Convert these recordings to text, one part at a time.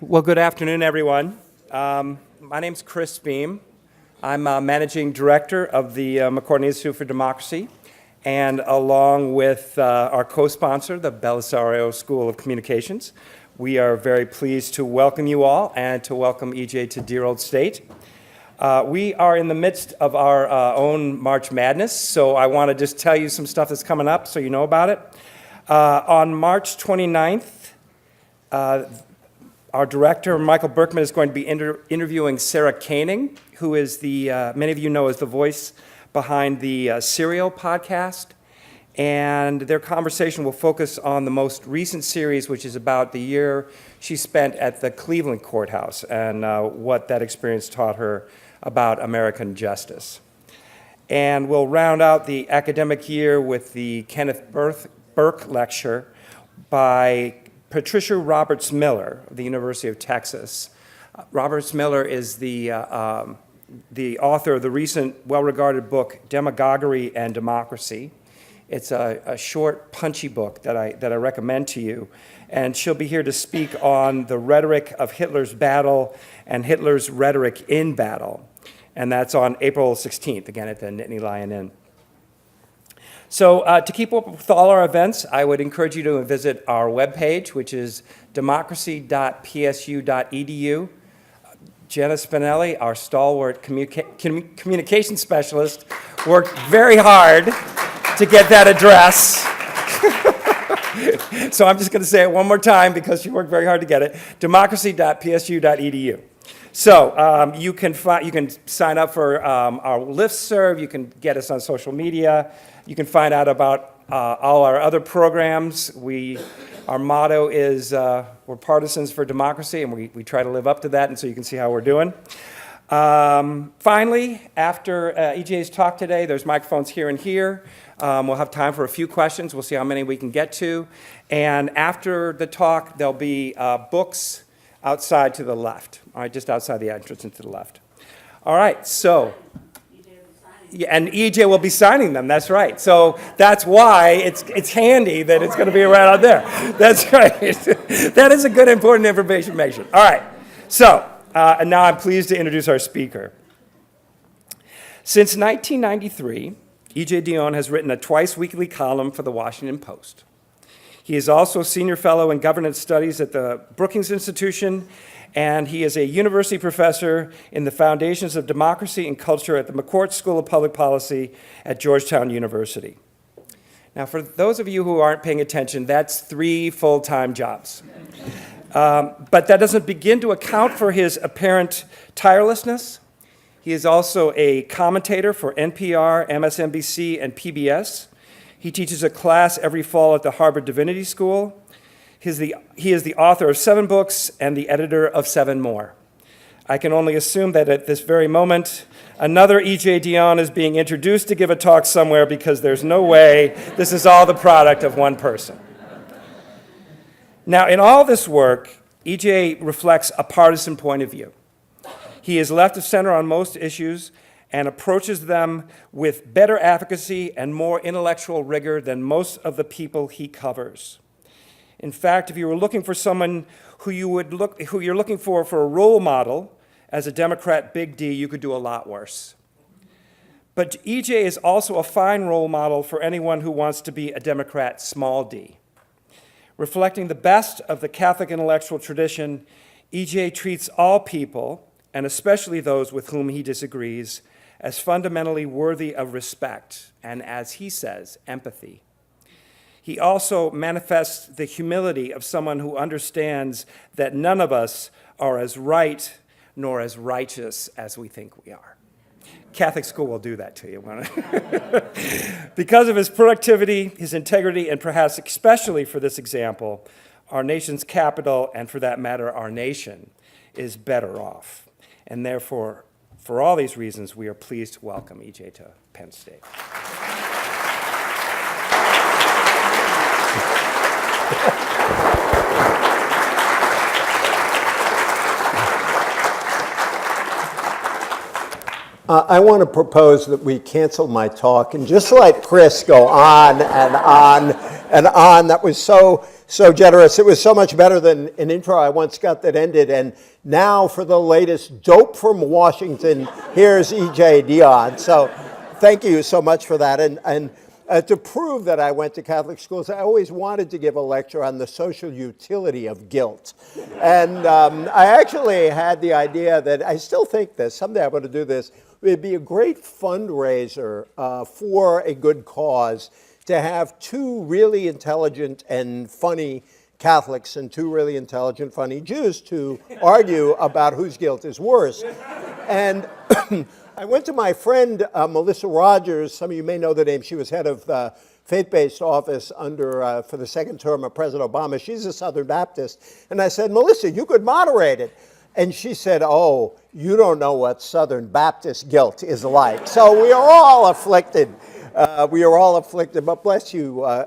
Well, good afternoon, everyone. My name's Chris Beam. I'm Managing Director of the McCourtney Institute for Democracy, and along with our co-sponsor, the Belisario School of Communications, we are very pleased to welcome you all and to welcome EJ to dear old state. We are in the midst of our own March Madness, so I want to just tell you some stuff that's coming up so you know about it. On March 29th, our director, Michael Berkman, is going to be interviewing Sarah Koenig, who is many of you know, is the voice behind the Serial podcast. And their conversation will focus on the most recent series, which is about the year she spent at the Cleveland courthouse and what that experience taught her about American justice. And we'll round out the academic year with the Kenneth Burke lecture by Patricia Roberts Miller of the University of Texas. Roberts Miller is the author of the recent well-regarded book, Demagoguery and Democracy. It's a short, punchy book that I recommend to you. And she'll be here to speak on the rhetoric of Hitler's battle and Hitler's rhetoric in battle. And that's on April 16th, again at the Nittany Lion Inn. So to keep up with all our events, I would encourage you to visit our webpage, which is democracy.psu.edu. Jenna Spinelli, our stalwart communication specialist, worked very hard to get that address. So I'm just going to say it one more time because she worked very hard to get it. democracy.psu.edu. So you can sign up for our listserv. You can get us on social media. You can find out about all our other programs. Our motto is we're partisans for democracy, and we try to live up to that, and so you can see how we're doing. Finally, after EJ's talk today, there's microphones here and here. We'll have time for a few questions. We'll see how many we can get to. And after the talk, there'll be books outside to the left, all right, just outside the entrance and to the left. All right, so, and EJ will be signing them, that's right. So that's why it's handy that it's going to be right out there. That's right. That is a good, important information. All right, so, and now I'm pleased to introduce our speaker. Since 1993, EJ Dionne has written a twice-weekly column for the Washington Post. He is also a senior fellow in governance studies at the Brookings Institution, and he is a university professor in the Foundations of Democracy and Culture at the McCourt School of Public Policy at Georgetown University. Now, for those of you who aren't paying attention, that's 3 full-time jobs. But that doesn't begin to account for his apparent tirelessness. He is also a commentator for NPR, MSNBC, and PBS. He teaches a class every fall at the Harvard Divinity School. He is the author of 7 books and the editor of 7 more. I can only assume that at this very moment, another EJ Dionne is being introduced to give a talk somewhere because there's no way this is all the product of one person. Now, in all this work, EJ reflects a partisan point of view. He is left of center on most issues and approaches them with better advocacy and more intellectual rigor than most of the people he covers. In fact, if you were looking for someone who you're looking for a role model as a Democrat big D, you could do a lot worse. But EJ is also a fine role model for anyone who wants to be a Democrat small d. Reflecting the best of the Catholic intellectual tradition, EJ treats all people, and especially those with whom he disagrees, as fundamentally worthy of respect and, as he says, empathy. He also manifests the humility of someone who understands that none of us are as right nor as righteous as we think we are. Catholic school will do that to you. Because of his productivity, his integrity, and perhaps especially for this example, our nation's capital, and for that matter, our nation, is better off. And therefore, for all these reasons, we are pleased to welcome EJ to Penn State. I want to propose that we cancel my talk and just let Chris go on and on and on. That was so so generous. It was so much better than an intro I once got that ended. And now for the latest dope from Washington, here's E.J. Dionne. So thank you so much for that. And to prove that I went to Catholic schools, I always wanted to give a lecture on the social utility of guilt. And I actually had the idea that, I still think this, someday I'm going to do this, it would be a great fundraiser for a good cause to have two really intelligent and funny Catholics and two really intelligent, funny Jews to argue about whose guilt is worse. And I went to my friend Melissa Rogers. Some of you may know the name. She was head of the faith-based office under for the second term of President Obama. She's a Southern Baptist. And I said, Melissa, you could moderate it. And she said, oh, you don't know what Southern Baptist guilt is like. So we are all afflicted. But bless you,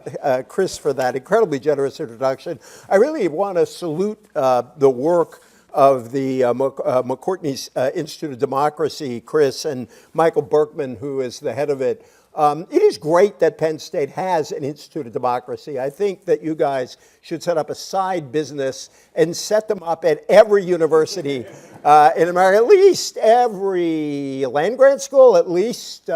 Chris, for that incredibly generous introduction. I really want to salute the work of the McCourtney's Institute of Democracy, Chris, and Michael Berkman, who is the head of it. It is great that Penn State has an Institute of Democracy. I think that you guys should set up a side business and set them up at every university in America, at least every land-grant school, at least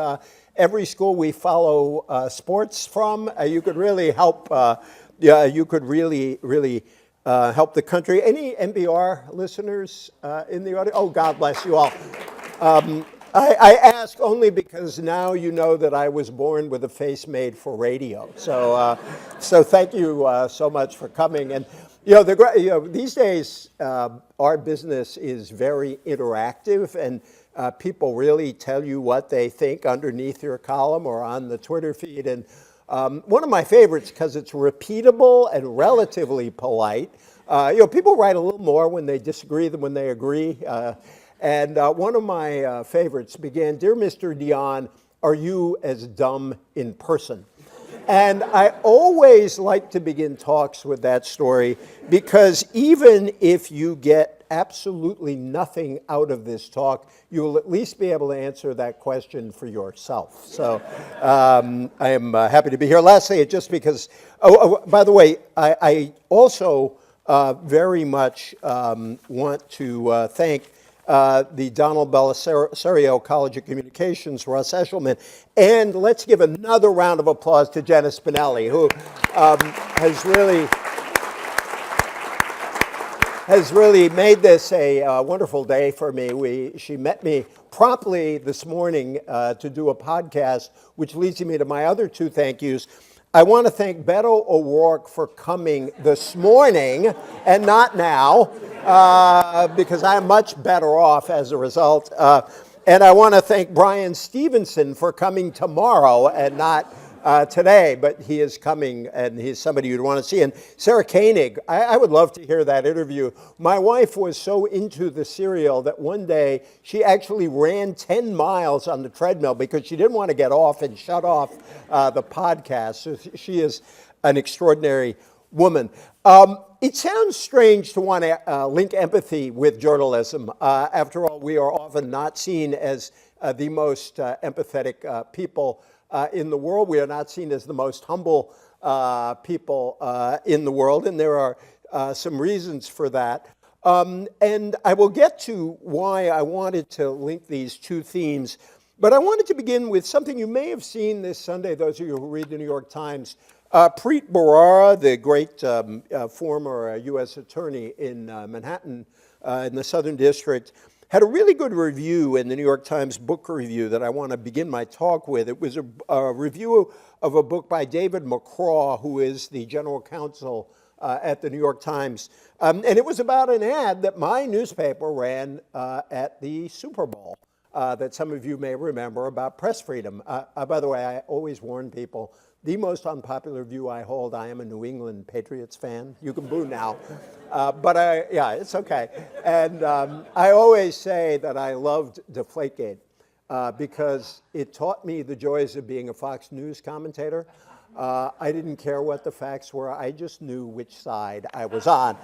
every school we follow sports from. You could really help. You could really help the country. Any NPR listeners in the audience? Oh, God bless you all. I ask only because now you know that I was born with a face made for radio. So thank you so much for coming. And these days our business is very interactive, and people really tell you what they think underneath your column or on the Twitter feed. And one of my favorites, because it's repeatable and relatively polite. People write a little more when they disagree than when they agree. And one of my favorites began, Dear Mr. Dionne, are you as dumb in person? And I always like to begin talks with that story, because even if you get absolutely nothing out of this talk, you will at least be able to answer that question for yourself. So I am happy to be here. Lastly, just because, by the way, I also very much want to thank the Donald Belisario College of Communications, Russ Eshelman, and let's give another round of applause to Jenna Spinelli, who has really made this a wonderful day for me. She met me promptly this morning to do a podcast, which leads me to my other two thank yous. I want to thank Beto O'Rourke for coming this morning and not now, because I'm much better off as a result. And I want to thank Brian Stevenson for coming tomorrow and not today, but he is coming, and he's somebody you'd want to see. And Sarah Koenig, I would love to hear that interview. My wife was so into the cereal that one day she actually ran 10 miles on the treadmill because she didn't want to get off and shut off the podcast. So she is an extraordinary woman. It sounds strange to want to link empathy with journalism. After all, we are often not seen as the most empathetic people in the world. We are not seen as the most humble people in the world, and there are some reasons for that. And I will get to why I wanted to link these two themes, but I wanted to begin with something you may have seen this Sunday, those of you who read the New York Times. Preet Bharara, the great former U.S. attorney in Manhattan, in the Southern District, had a really good review in the New York Times book review that I want to begin my talk with. It was a review of a book by David McCraw, who is the general counsel at the New York Times. And it was about an ad that my newspaper ran at the Super Bowl that some of you may remember about press freedom. By the way, I always warn people, the most unpopular view I hold, I am a New England Patriots fan. You can boo now. But it's okay. And I always say that I loved Deflategate because it taught me the joys of being a Fox News commentator. I didn't care what the facts were. I just knew which side I was on.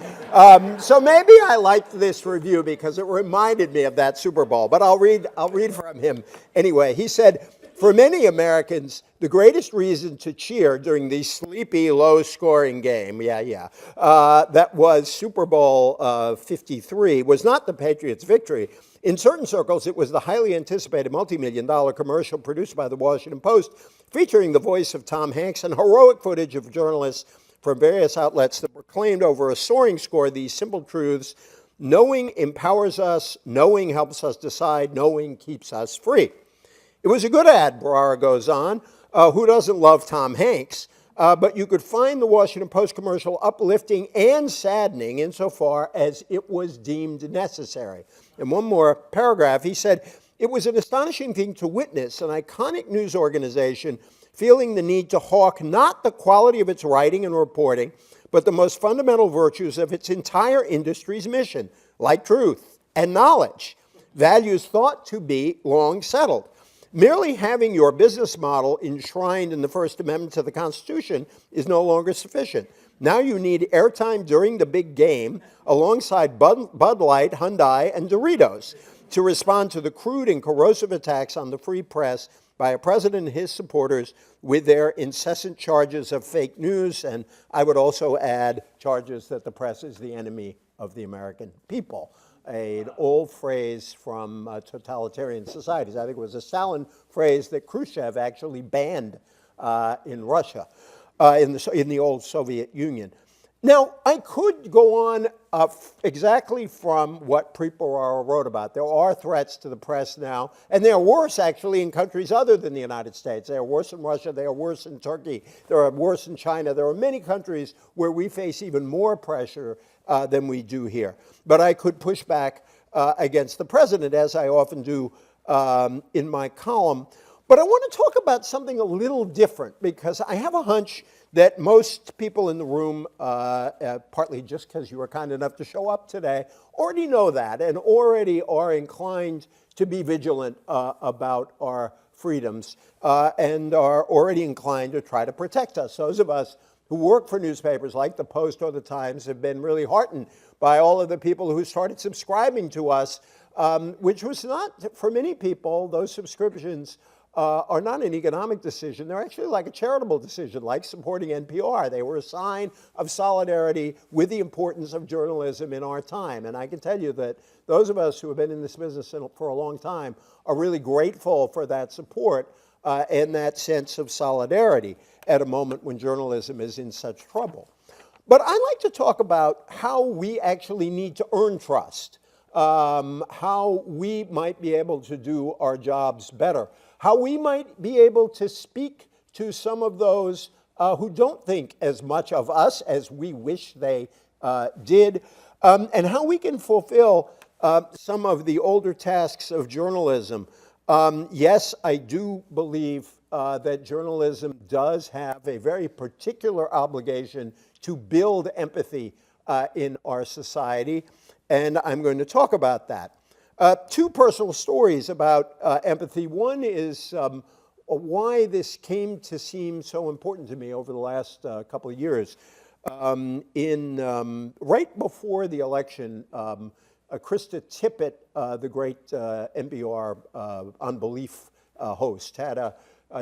So maybe I liked this review because it reminded me of that Super Bowl. But I'll read from him anyway. He said, For many Americans, the greatest reason to cheer during the sleepy, low-scoring game, that was Super Bowl 53, was not the Patriots' victory. In certain circles, it was the highly anticipated multi-million-dollar commercial produced by the Washington Post, featuring the voice of Tom Hanks and heroic footage of journalists from various outlets that proclaimed over a soaring score these simple truths: knowing empowers us, knowing helps us decide, knowing keeps us free. It was a good ad, Barara goes on. Who doesn't love Tom Hanks? But you could find the Washington Post commercial uplifting and saddening insofar as it was deemed necessary. In one more paragraph, he said, "It was an astonishing thing to witness an iconic news organization feeling the need to hawk not the quality of its writing and reporting, but the most fundamental virtues of its entire industry's mission, like truth and knowledge, values thought to be long settled. Merely having your business model enshrined in the First Amendment to the Constitution is no longer sufficient. Now you need airtime during the big game alongside Bud Light, Hyundai, and Doritos to respond to the crude and corrosive attacks on the free press by a president and his supporters with their incessant charges of fake news," and I would also add charges that the press is the enemy of the American people. An old phrase from totalitarian societies. I think it was a Stalin phrase that Khrushchev actually banned in Russia, in the old Soviet Union. Now, I could go on exactly from what Preet Bharara wrote about. There are threats to the press now, and they are worse, actually, in countries other than the United States. They are worse in Russia. They are worse in Turkey. They are worse in China. There are many countries where we face even more pressure than we do here. But I could push back against the president, as I often do in my column. But I want to talk about something a little different, because I have a hunch that most people in the room, partly just because you were kind enough to show up today, already know that and already are inclined to be vigilant about our freedoms and are already inclined to try to protect us. Those of us who work for newspapers like the Post or the Times have been really heartened by all of the people who started subscribing to us, which was not, for many people, those subscriptions are not an economic decision. They're actually like a charitable decision, like supporting NPR. They were a sign of solidarity with the importance of journalism in our time. And I can tell you that those of us who have been in this business for a long time are really grateful for that support and that sense of solidarity at a moment when journalism is in such trouble. But I like to talk about how we actually need to earn trust, how we might be able to do our jobs better, how we might be able to speak to some of those who don't think as much of us as we wish they did, and how we can fulfill some of the older tasks of journalism. Yes, I do believe that journalism does have a very particular obligation to build empathy in our society, and I'm going to talk about that. Two personal stories about empathy. One is why this came to seem so important to me over the last couple of years. Right before the election, Krista Tippett, the great NPR Unbelief host, had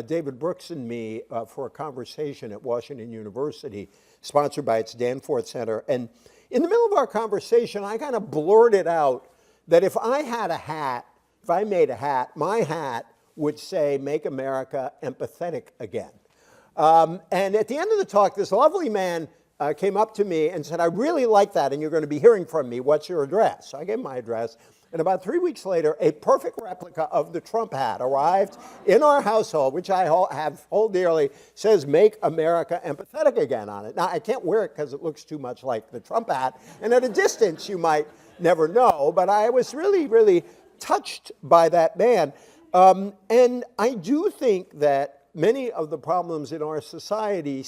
David Brooks and me for a conversation at Washington University, sponsored by its Danforth Center. And in the middle of our conversation, I kind of blurted out that if I had a hat, if I made a hat, my hat would say, "Make America Empathetic Again." And at the end of the talk, this lovely man came up to me and said, "I really like that, and you're going to be hearing from me. What's your address?" So I gave him my address. And about 3 weeks later, a perfect replica of the Trump hat arrived in our household, which I hold dearly, says, "Make America Empathetic Again" on it. Now, I can't wear it because it looks too much like the Trump hat, and at a distance, you might never know, but I was really, really touched by that man. And I do think that many of the problems in our society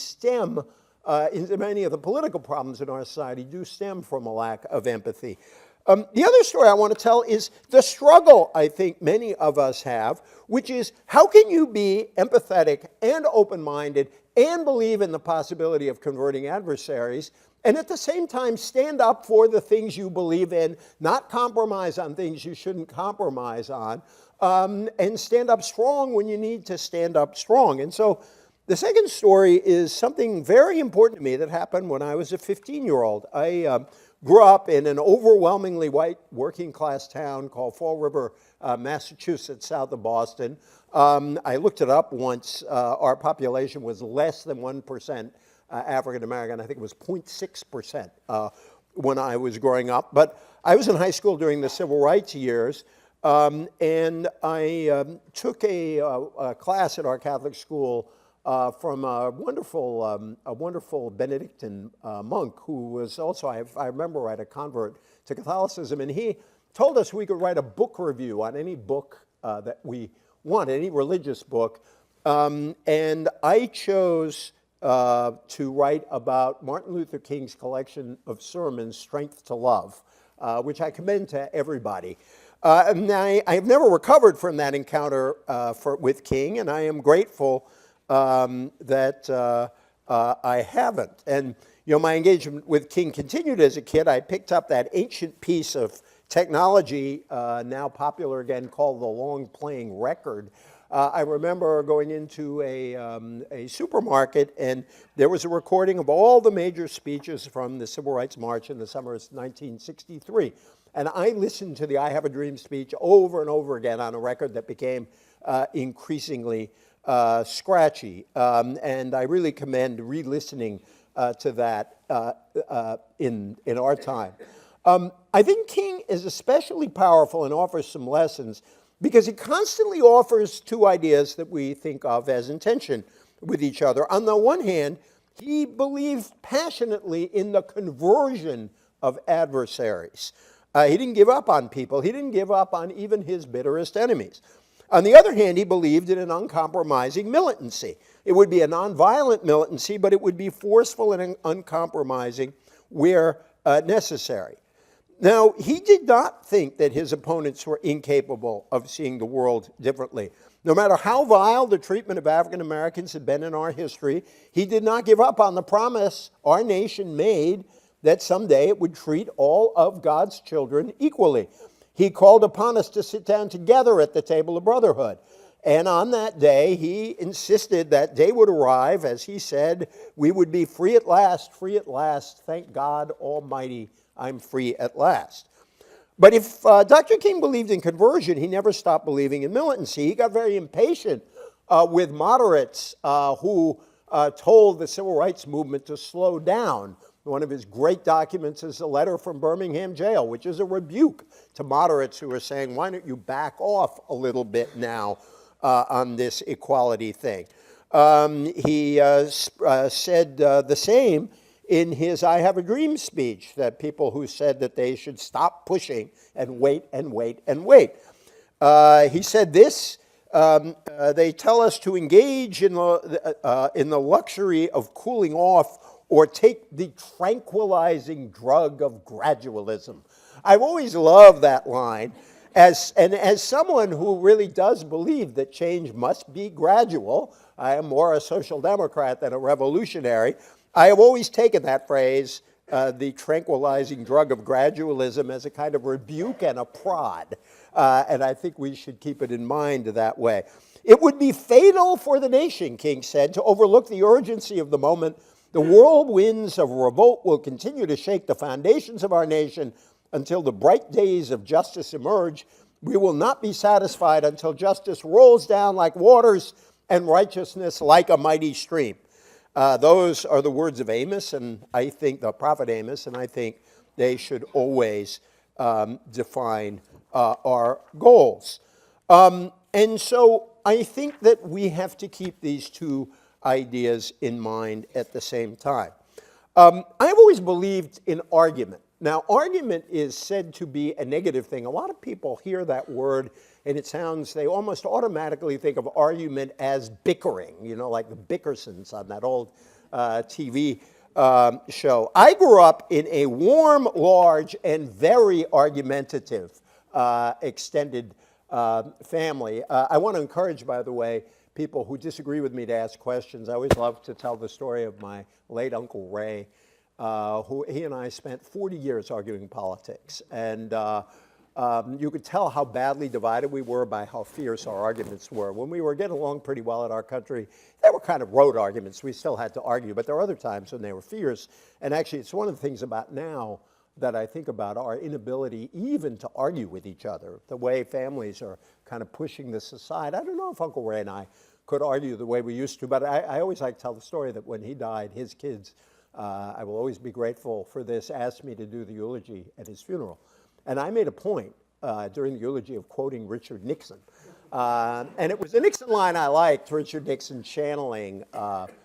many of the political problems in our society do stem from a lack of empathy. The other story I want to tell is the struggle I think many of us have, which is how can you be empathetic and open-minded and believe in the possibility of converting adversaries and at the same time stand up for the things you believe in, not compromise on things you shouldn't compromise on, and stand up strong when you need to stand up strong. And so the second story is something very important to me that happened when I was a 15-year-old. I grew up in an overwhelmingly white working-class town called Fall River, Massachusetts, south of Boston. I looked it up once. Our population was less than 1% African American. I think it was 0.6% when I was growing up. But I was in high school during the civil rights years, and I took a class at our Catholic school from a wonderful Benedictine monk who was also, I remember right, a convert to Catholicism, and he told us we could write a book review on any book that we want, any religious book, and I chose to write about Martin Luther King's collection of sermons, Strength to Love, which I commend to everybody. And I've never recovered from that encounter with King, and I am grateful that I haven't. And my engagement with King continued as a kid. I picked up that ancient piece of technology, now popular again, called the long-playing record. I remember going into a supermarket, and there was a recording of all the major speeches from the Civil Rights March in the summer of 1963. And I listened to the I Have a Dream speech over and over again on a record that became increasingly scratchy. And I really commend re-listening to that in our time. I think King is especially powerful and offers some lessons because he constantly offers two ideas that we think of as in tension with each other. On the one hand, he believed passionately in the conversion of adversaries. He didn't give up on people. He didn't give up on even his bitterest enemies. On the other hand, he believed in an uncompromising militancy. It would be a nonviolent militancy, but it would be forceful and uncompromising where necessary. Now, he did not think that his opponents were incapable of seeing the world differently. No matter how vile the treatment of African Americans had been in our history, he did not give up on the promise our nation made that someday it would treat all of God's children equally. He called upon us to sit down together at the table of brotherhood. And on that day, he insisted that day would arrive, as he said, we would be free at last, thank God Almighty, I'm free at last. But if Dr. King believed in conversion, he never stopped believing in militancy. He got very impatient with moderates who told the civil rights movement to slow down. One of his great documents is a letter from Birmingham jail, which is a rebuke to moderates who are saying, why don't you back off a little bit now on this equality thing? He said the same in his I Have a Dream speech, that people who said that they should stop pushing and wait and wait and wait. He said this, they tell us to engage in the luxury of cooling off or take the tranquilizing drug of gradualism. I've always loved that line. As someone who really does believe that change must be gradual, I am more a social democrat than a revolutionary, I have always taken that phrase, the tranquilizing drug of gradualism, as a kind of rebuke and a prod. And I think we should keep it in mind that way. It would be fatal for the nation, King said, to overlook the urgency of the moment. The whirlwinds of revolt will continue to shake the foundations of our nation until the bright days of justice emerge. We will not be satisfied until justice rolls down like waters and righteousness like a mighty stream. Those are the words of Amos, and I think the prophet Amos, and I think they should always define our goals. And so I think that we have to keep these two ideas in mind at the same time. I've always believed in argument. Now, argument is said to be a negative thing. A lot of people hear that word and it sounds, they almost automatically think of argument as bickering, like the Bickersons on that old TV show. I grew up in a warm, large, and very argumentative extended family. I want to encourage, by the way, people who disagree with me to ask questions. I always love to tell the story of my late Uncle Ray. he and I spent 40 years arguing politics. And you could tell how badly divided we were by how fierce our arguments were. When we were getting along pretty well in our country, they were kind of road arguments. We still had to argue, but there were other times when they were fierce. And actually, it's one of the things about now that I think about our inability even to argue with each other, the way families are kind of pushing this aside. I don't know if Uncle Ray and I could argue the way we used to, but I always like to tell the story that when he died, his kids, I will always be grateful for this, asked me to do the eulogy at his funeral. And I made a point during the eulogy of quoting Richard Nixon. And it was a Nixon line I liked, Richard Nixon channeling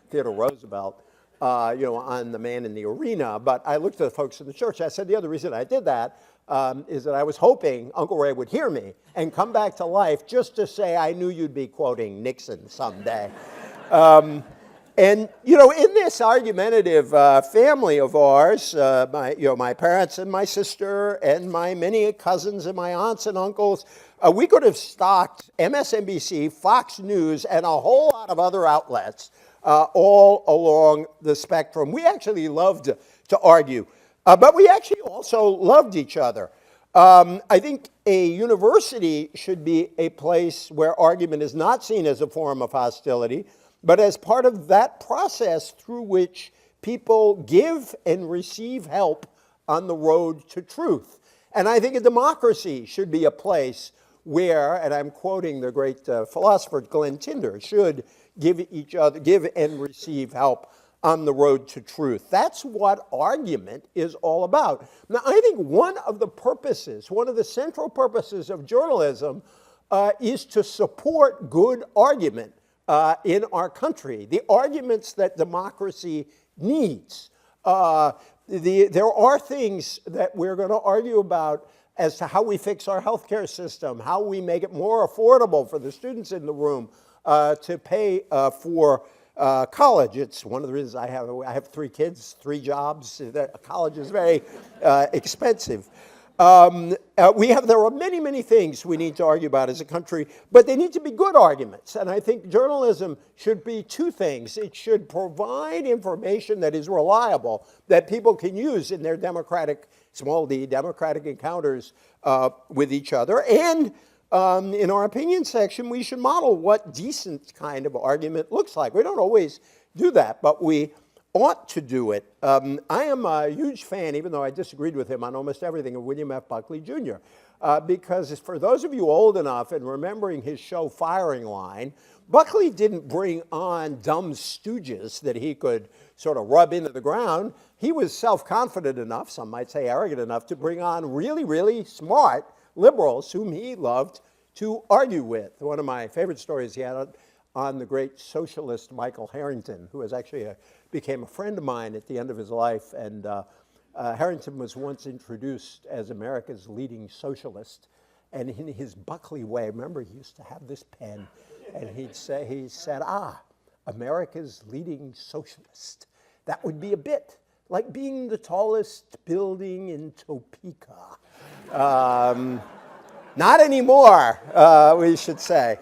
Theodore Roosevelt, on the man in the arena. But I looked at the folks in the church. I said the other reason I did that is that I was hoping Uncle Ray would hear me and come back to life just to say, I knew you'd be quoting Nixon someday. And, in this argumentative family of ours, my parents and my sister and my many cousins and my aunts and uncles, we could have stocked MSNBC, Fox News, and a whole lot of other outlets all along the spectrum. We actually loved to argue, but we actually also loved each other. I think a university should be a place where argument is not seen as a form of hostility, but as part of that process through which people give and receive help on the road to truth. And I think a democracy should be a place where, and I'm quoting the great philosopher Glenn Tinder, should give and receive help on the road to truth. That's what argument is all about. Now, I think one of the central purposes of journalism is to support good argument in our country, the arguments that democracy needs. There are things that we're going to argue about as to how we fix our healthcare system, how we make it more affordable for the students in the room to pay for college. It's one of the reasons I have 3 kids, 3 jobs. College is very expensive. There are many, many things we need to argue about as a country, but they need to be good arguments. And I think journalism should be 2 things. It should provide information that is reliable, that people can use in their small d, democratic encounters with each other. And in our opinion section, we should model what decent kind of argument looks like. We don't always do that, but we ought to do it. I am a huge fan, even though I disagreed with him on almost everything, of William F. Buckley Jr., because for those of you old enough and remembering his show Firing Line, Buckley didn't bring on dumb stooges that he could sort of rub into the ground. He was self-confident enough, some might say arrogant enough, to bring on really, really smart liberals whom he loved to argue with. One of my favorite stories he had on the great socialist Michael Harrington, who was actually became a friend of mine at the end of his life. And Harrington was once introduced as America's leading socialist. And in his Buckley way, remember, he used to have this pen, and he said, America's leading socialist. That would be a bit like being the tallest building in Topeka. Not anymore, we should say.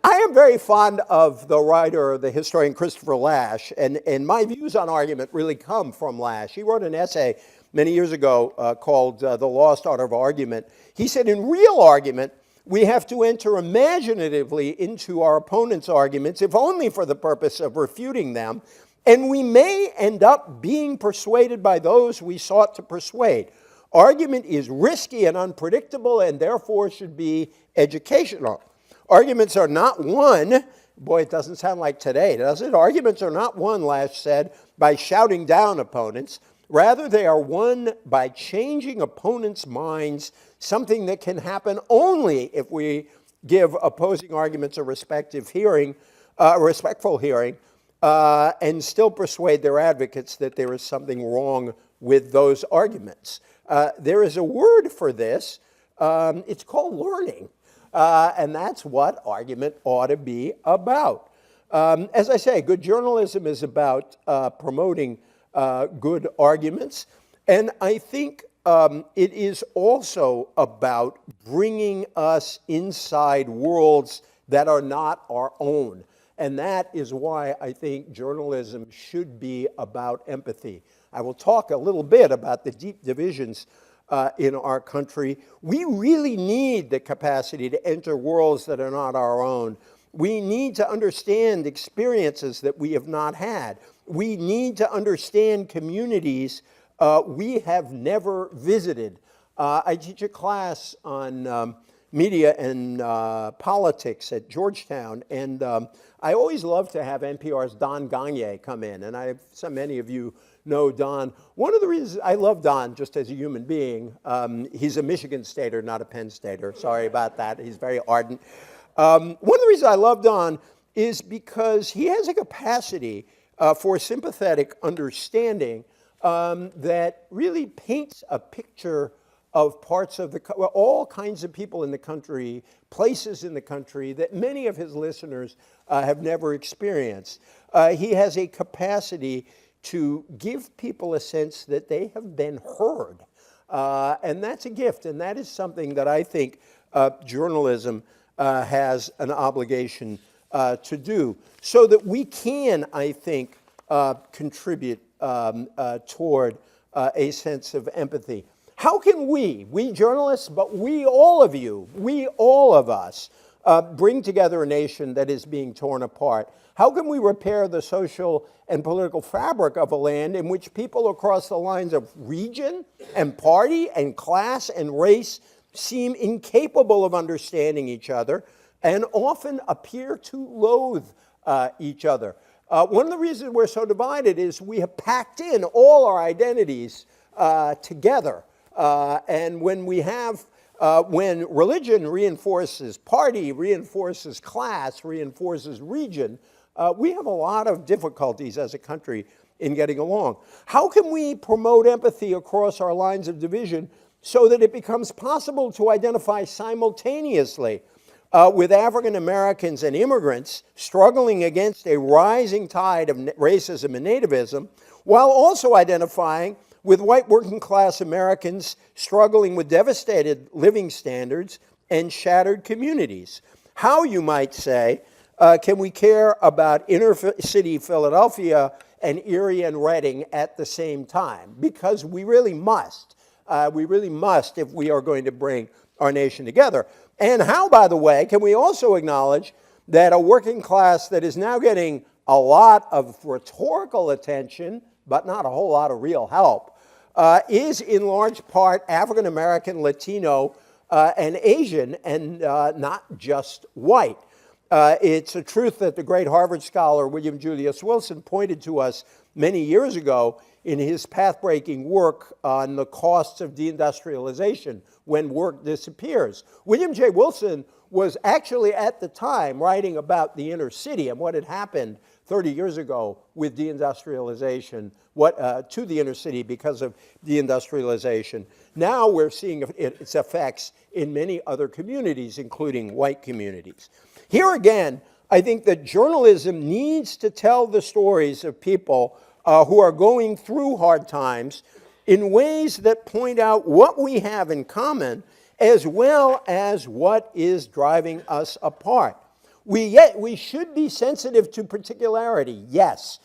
I am very fond of the writer, the historian Christopher Lasch, and my views on argument really come from Lasch. He wrote an essay many years ago called The Lost Art of Argument. He said, in real argument, we have to enter imaginatively into our opponent's arguments, if only for the purpose of refuting them, and we may end up being persuaded by those we sought to persuade. Argument is risky and unpredictable and therefore should be educational. Arguments are not won, boy, it doesn't sound like today, does it? Arguments are not won, Lasch said, by shouting down opponents. Rather, they are won by changing opponents' minds, something that can happen only if we give opposing arguments a respectful hearing, and still persuade their advocates that there is something wrong with those arguments. There is a word for this. It's called learning. And that's what argument ought to be about. As I say, good journalism is about promoting good arguments. And I think it is also about bringing us inside worlds that are not our own. And that is why I think journalism should be about empathy. I will talk a little bit about the deep divisions in our country. We really need the capacity to enter worlds that are not our own. We need to understand experiences that we have not had. We need to understand communities we have never visited. I teach a class on media and politics at Georgetown, and I always love to have NPR's Don Gagné come in, and so many of you know Don. One of the reasons I love Don, just as a human being, he's a Michigan Stater, not a Penn Stater. Sorry about that. He's very ardent. One of the reasons I love Don is because he has a capacity for sympathetic understanding that really paints a picture of parts of all kinds of people in the country, places in the country that many of his listeners have never experienced. He has a capacity to give people a sense that they have been heard. And that's a gift, and that is something that I think journalism has an obligation to do, so that we can, I think, contribute toward a sense of empathy. How can we journalists, but we all of you, we all of us, bring together a nation that is being torn apart? How can we repair the social and political fabric of a land in which people across the lines of region and party and class and race seem incapable of understanding each other and often appear to loathe each other? One of the reasons we're so divided is we have packed in all our identities together. And when when religion reinforces party, reinforces class, reinforces region, we have a lot of difficulties as a country in getting along. How can we promote empathy across our lines of division so that it becomes possible to identify simultaneously with African Americans and immigrants struggling against a rising tide of racism and nativism, while also identifying with white working class Americans struggling with devastated living standards and shattered communities? How, you might say, can we care about inner city Philadelphia and Erie and Reading at the same time? Because we really must. We really must if we are going to bring our nation together. And how, by the way, can we also acknowledge that a working class that is now getting a lot of rhetorical attention, but not a whole lot of real help, is in large part African American, Latino, and Asian, and not just white. It's a truth that the great Harvard scholar William Julius Wilson pointed to us many years ago in his path-breaking work on the costs of deindustrialization when work disappears. William J. Wilson was actually at the time writing about the inner city and what had happened 30 years ago with deindustrialization, to the inner city because of deindustrialization. Now we're seeing its effects in many other communities, including white communities. Here again, I think that journalism needs to tell the stories of people who are going through hard times in ways that point out what we have in common as well as what is driving us apart. We should be sensitive to particularity, yes.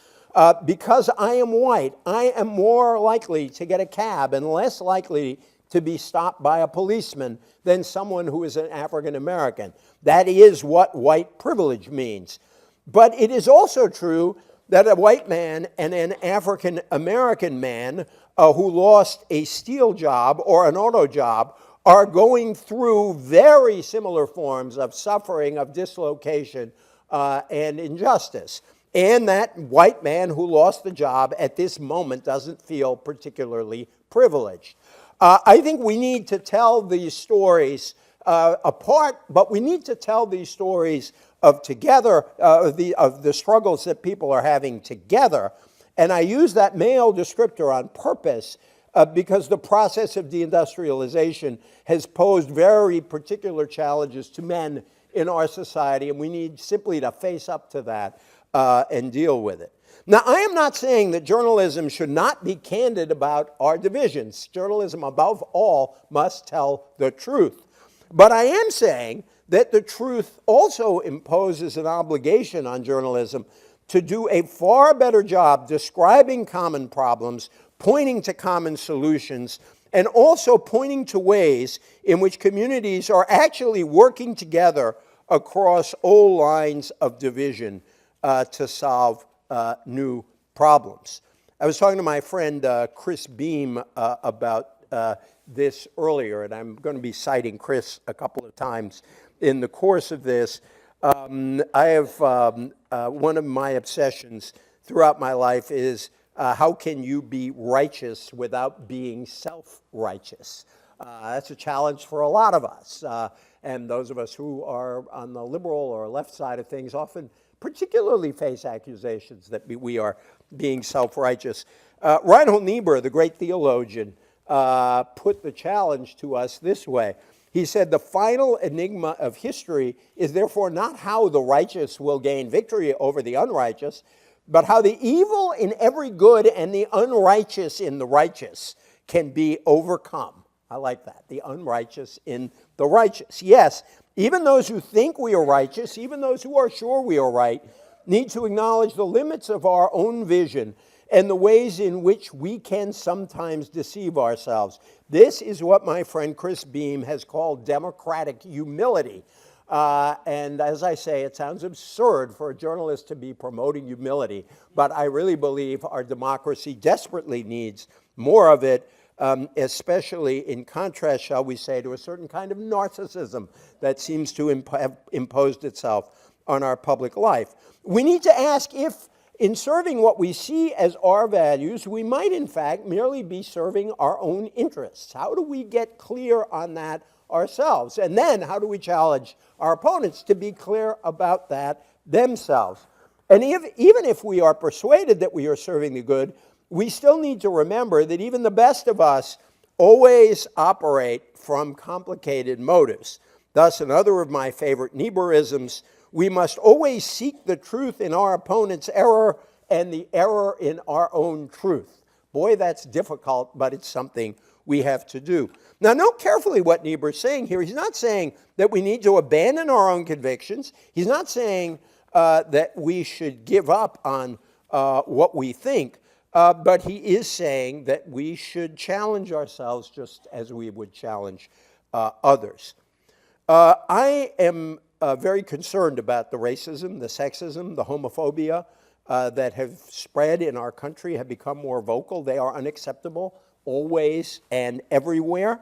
Because I am white, I am more likely to get a cab and less likely to be stopped by a policeman than someone who is an African American. That is what white privilege means. But it is also true that a white man and an African American man who lost a steel job or an auto job are going through very similar forms of suffering, of dislocation, and injustice. And that white man who lost the job at this moment doesn't feel particularly privileged. I think we need to tell these stories apart, but we need to tell these stories of together, of the struggles that people are having together. And I use that male descriptor on purpose because the process of deindustrialization has posed very particular challenges to men in our society, and we need simply to face up to that and deal with it. Now, I am not saying that journalism should not be candid about our divisions. Journalism, above all, must tell the truth. But I am saying that the truth also imposes an obligation on journalism to do a far better job describing common problems, pointing to common solutions, and also pointing to ways in which communities are actually working together across old lines of division to solve new problems. I was talking to my friend Chris Beam about this earlier, and I'm going to be citing Chris a couple of times in the course of this. I have one of my obsessions throughout my life is how can you be righteous without being self-righteous? That's a challenge for a lot of us. And those of us who are on the liberal or left side of things often particularly face accusations that we are being self-righteous. Reinhold Niebuhr, the great theologian, put the challenge to us this way. He said, the final enigma of history is therefore not how the righteous will gain victory over the unrighteous, but how the evil in every good and the unrighteous in the righteous can be overcome. I like that, the unrighteous in the righteous. Yes, even those who think we are righteous, even those who are sure we are right, need to acknowledge the limits of our own vision and the ways in which we can sometimes deceive ourselves. This is what my friend Chris Beam has called democratic humility. And as I say, it sounds absurd for a journalist to be promoting humility, but I really believe our democracy desperately needs more of it, especially in contrast, shall we say, to a certain kind of narcissism that seems to have imposed itself on our public life. We need to ask if, in serving what we see as our values, we might in fact merely be serving our own interests. How do we get clear on that ourselves? And then how do we challenge our opponents to be clear about that themselves? And even if we are persuaded that we are serving the good, we still need to remember that even the best of us always operate from complicated motives. Thus, another of my favorite Niebuhrisms, we must always seek the truth in our opponent's error and the error in our own truth. Boy, that's difficult, but it's something we have to do. Now, note carefully what Niebuhr is saying here. He's not saying that we need to abandon our own convictions. He's not saying that we should give up on what we think, but he is saying that we should challenge ourselves just as we would challenge others. I am very concerned about the racism, the sexism, the homophobia that have spread in our country, have become more vocal. They are unacceptable always and everywhere.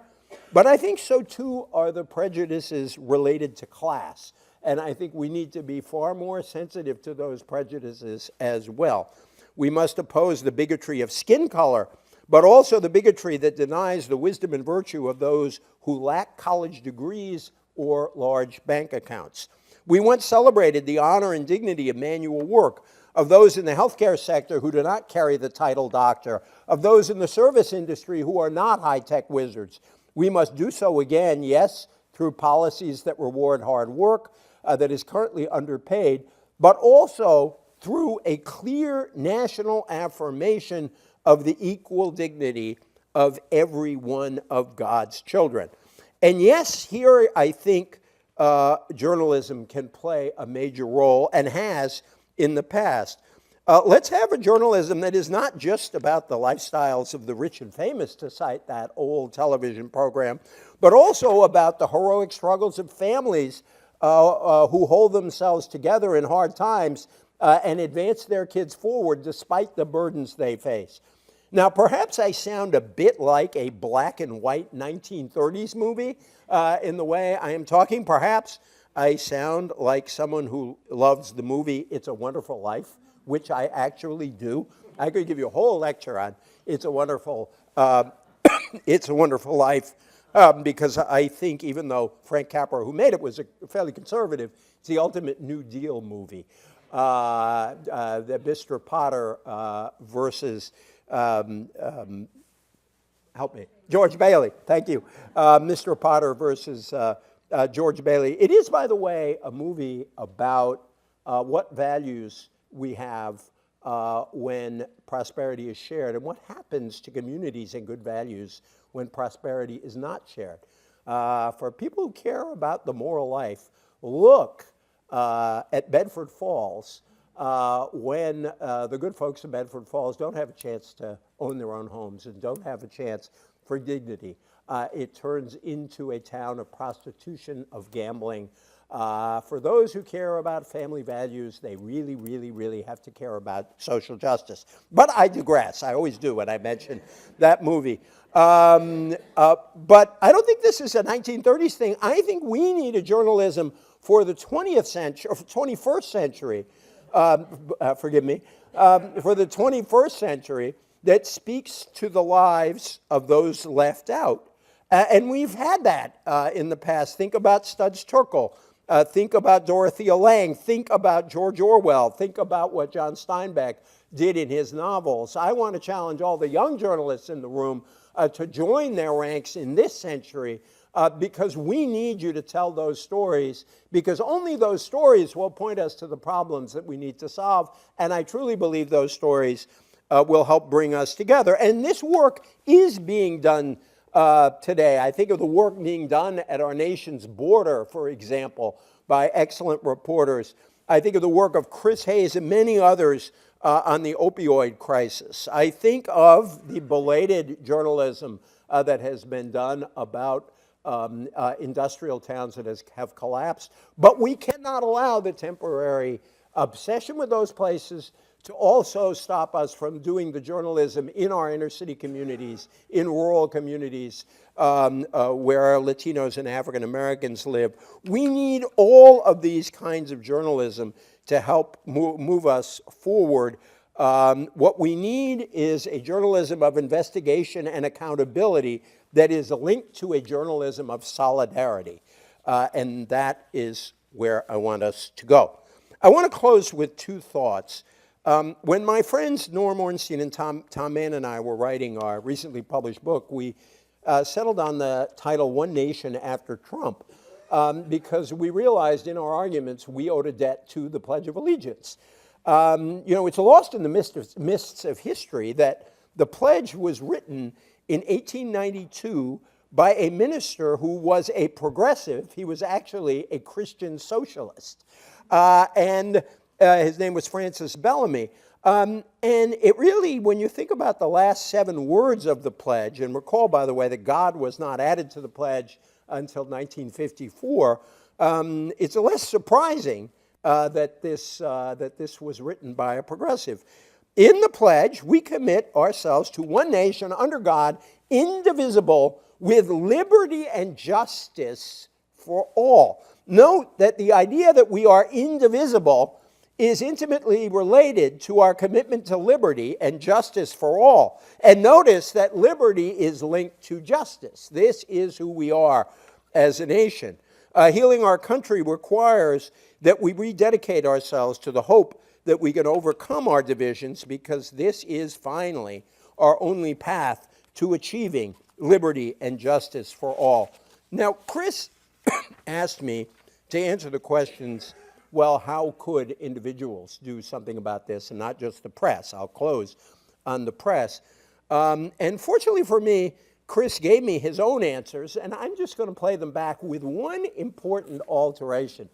But I think so too are the prejudices related to class. And I think we need to be far more sensitive to those prejudices as well. We must oppose the bigotry of skin color, but also the bigotry that denies the wisdom and virtue of those who lack college degrees or large bank accounts. We once celebrated the honor and dignity of manual work, of those in the healthcare sector who do not carry the title doctor, of those in the service industry who are not high-tech wizards. We must do so again, yes, through policies that reward hard work that is currently underpaid, but also through a clear national affirmation of the equal dignity of every one of God's children. And yes, here I think journalism can play a major role and has in the past. Let's have a journalism that is not just about the lifestyles of the rich and famous, to cite that old television program, but also about the heroic struggles of families who hold themselves together in hard times and advance their kids forward despite the burdens they face. Now, perhaps I sound a bit like a black and white 1930s movie in the way I am talking. Perhaps I sound like someone who loves the movie It's a Wonderful Life, which I actually do. I could give you a whole lecture on It's a Wonderful Life, because I think even though Frank Capra, who made it, was fairly conservative, it's the ultimate New Deal movie. The Mr. Potter versus, help me, George Bailey, thank you. Mr. Potter versus George Bailey. It is, by the way, a movie about what values we have when prosperity is shared and what happens to communities and good values when prosperity is not shared. for people who care about the moral life, look at Bedford Falls when the good folks in Bedford Falls don't have a chance to own their own homes and don't have a chance for dignity. It turns into a town of prostitution, of gambling. For those who care about family values, they really, really, really have to care about social justice. But I digress. I always do when I mention that movie. But I don't think this is a 1930s thing. I think we need a journalism for the 20th century, or 21st century, forgive me, for the 21st century that speaks to the lives of those left out. And we've had that in the past. Think about Studs Terkel. Think about Dorothea Lange. Think about George Orwell. Think about what John Steinbeck did in his novels. I want to challenge all the young journalists in the room to join their ranks in this century because we need you to tell those stories, because only those stories will point us to the problems that we need to solve. And I truly believe those stories will help bring us together. And this work is being done today. I think of the work being done at our nation's border, for example, by excellent reporters. I think of the work of Chris Hayes and many others on the opioid crisis. I think of the belated journalism that has been done about industrial towns that have collapsed. But we cannot allow the temporary obsession with those places to also stop us from doing the journalism in our inner city communities, in rural communities where our Latinos and African Americans live. We need all of these kinds of journalism to help move us forward. What we need is a journalism of investigation and accountability that is linked to a journalism of solidarity. And that is where I want us to go. I want to close with two thoughts. When my friends Norm Ornstein and Tom Mann and I were writing our recently published book, we settled on the title One Nation After Trump because we realized in our arguments we owed a debt to the Pledge of Allegiance. It's lost in the mists of history that the pledge was written in 1892 by a minister who was a progressive. He was actually a Christian socialist. And his name was Francis Bellamy. And it really, when you think about the last 7 words of the pledge, and recall, by the way, that God was not added to the pledge until 1954, it's less surprising that this was written by a progressive. In the pledge, we commit ourselves to one nation under God, indivisible, with liberty and justice for all. Note that the idea that we are indivisible is intimately related to our commitment to liberty and justice for all. And notice that liberty is linked to justice. This is who we are as a nation. Healing our country requires that we rededicate ourselves to the hope that we can overcome our divisions, because this is finally our only path to achieving liberty and justice for all. Now, Chris asked me to answer the questions, well, how could individuals do something about this and not just the press? I'll close on the press. And fortunately for me, Chris gave me his own answers, and I'm just going to play them back with one important alteration.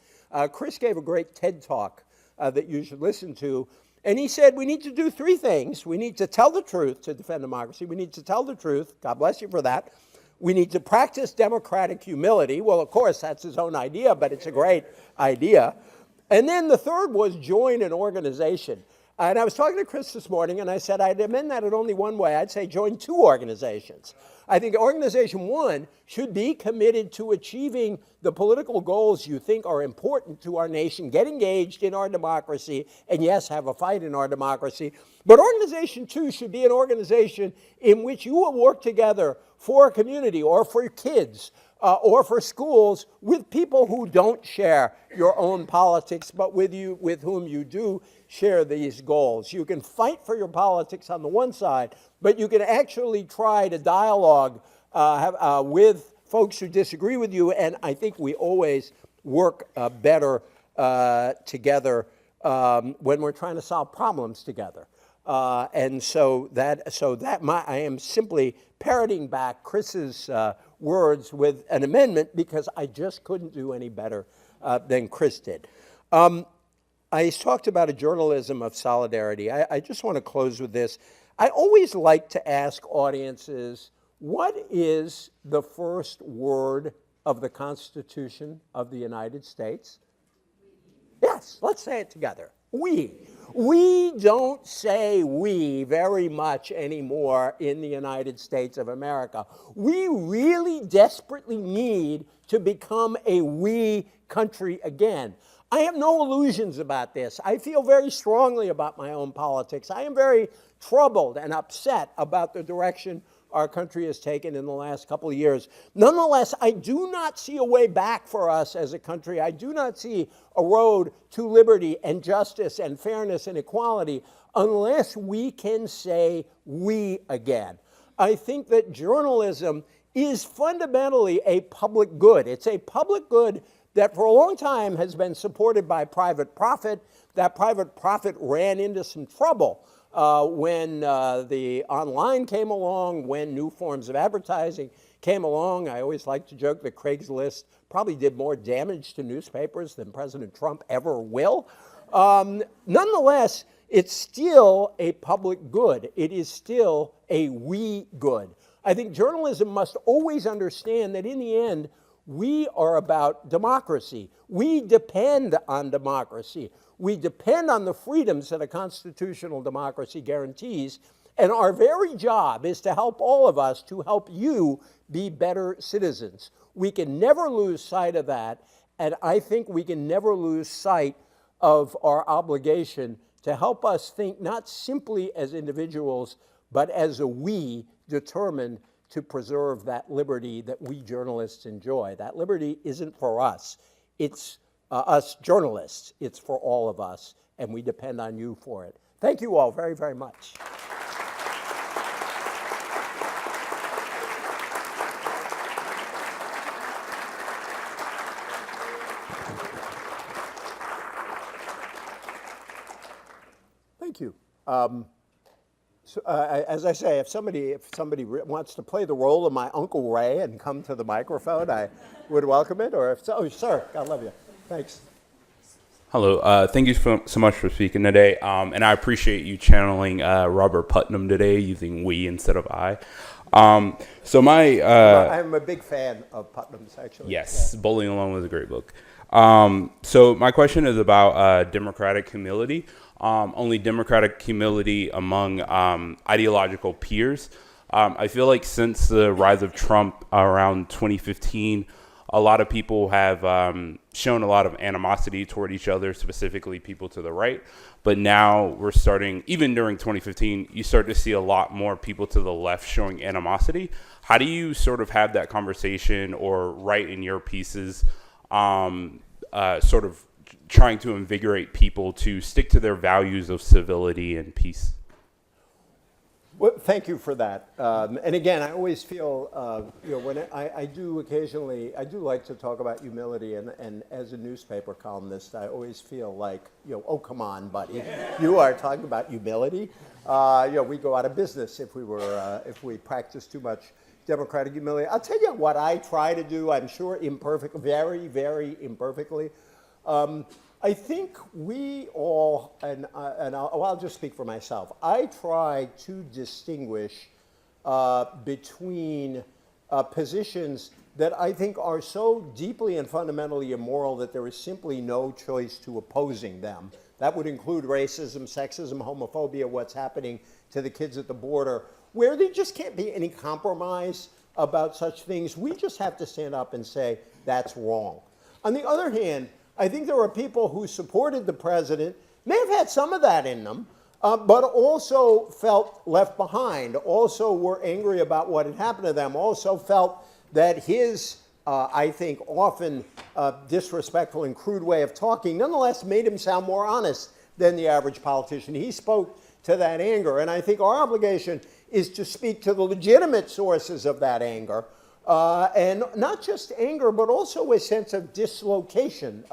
Chris gave a great TED Talk that you should listen to, and he said we need to do 3 things. We need to tell the truth to defend democracy. We need to tell the truth. God bless you for that. We need to practice democratic humility. Well, of course, that's his own idea, but it's a great idea. And then the third was join an organization. And I was talking to Chris this morning, and I said I'd amend that in only one way. I'd say join 2 organizations. I think organization 1 should be committed to achieving the political goals you think are important to our nation, get engaged in our democracy, and yes, have a fight in our democracy. But organization 2 should be an organization in which you will work together for a community or for kids or for schools with people who don't share your own politics, but with whom you do share these goals. You can fight for your politics on the one side, but you can actually try to dialogue with folks who disagree with you, and I think we always work better together when we're trying to solve problems together. I am simply parroting back Chris's words with an amendment because I just couldn't do any better than Chris did. I talked about a journalism of solidarity. I just want to close with this. I always like to ask audiences, what is the first word of the Constitution of the United States? Yes, let's say it together. We. We don't say we very much anymore in the United States of America. We really desperately need to become a we country again. I have no illusions about this. I feel very strongly about my own politics. I am very troubled and upset about the direction our country has taken in the last couple of years. Nonetheless, I do not see a way back for us as a country. I do not see a road to liberty and justice and fairness and equality unless we can say we again. I think that journalism is fundamentally a public good. It's a public good that for a long time has been supported by private profit. That private profit ran into some trouble when the online came along, when new forms of advertising came along. I always like to joke that Craigslist probably did more damage to newspapers than President Trump ever will. Nonetheless, it's still a public good. It is still a we good. I think journalism must always understand that in the end, we are about democracy. We depend on democracy. We depend on the freedoms that a constitutional democracy guarantees, and our very job is to help all of us, to help you be better citizens. We can never lose sight of that, and I think we can never lose sight of our obligation to help us think not simply as individuals, but as a we determined to preserve that liberty that we journalists enjoy. That liberty isn't for us. It's us journalists. It's for all of us, and we depend on you for it. Thank you all very, very much. Thank you. As I say, if somebody wants to play the role of my Uncle Ray and come to the microphone, I would welcome it. Or if so, oh, sir, God love you. Thanks. Hello. Thank you so much for speaking today. And I appreciate you channeling Robert Putnam today, using we instead of I. I'm a big fan of Putnam's, actually. Yes, yeah. Bowling Alone was a great book. So my question is about democratic humility. Only democratic humility among ideological peers. I feel like since the rise of Trump around 2015, a lot of people have shown a lot of animosity toward each other, specifically people to the right. But now we're starting, even during 2015, you start to see a lot more people to the left showing animosity. How do you sort of have that conversation or write in your pieces sort of trying to invigorate people to stick to their values of civility and peace? Well, thank you for that. And again, I always feel, when I do occasionally, I do like to talk about humility. And as a newspaper columnist, I always feel like, oh, come on, buddy. You are talking about humility. We go out of business if we practice too much democratic humility. I'll tell you what I try to do, I'm sure very, very imperfectly. I think we all, and I'll just speak for myself, I try to distinguish between positions that I think are so deeply and fundamentally immoral that there is simply no choice to opposing them. That would include racism, sexism, homophobia, what's happening to the kids at the border, where there just can't be any compromise about such things. We just have to stand up and say, that's wrong. On the other hand, I think there are people who supported the president, may have had some of that in them, but also felt left behind, also were angry about what had happened to them, also felt that his, I think, often disrespectful and crude way of talking, nonetheless made him sound more honest than the average politician. He spoke to that anger, and I think our obligation is to speak to the legitimate sources of that anger, and not just anger, but also a sense of dislocation.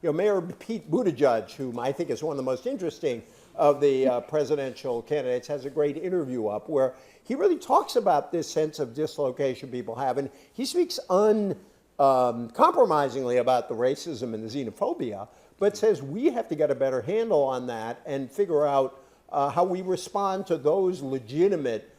Mayor Pete Buttigieg, whom I think is one of the most interesting of the presidential candidates, has a great interview up where he really talks about this sense of dislocation people have. And he speaks uncompromisingly about the racism and the xenophobia, but says we have to get a better handle on that and figure out how we respond to those legitimate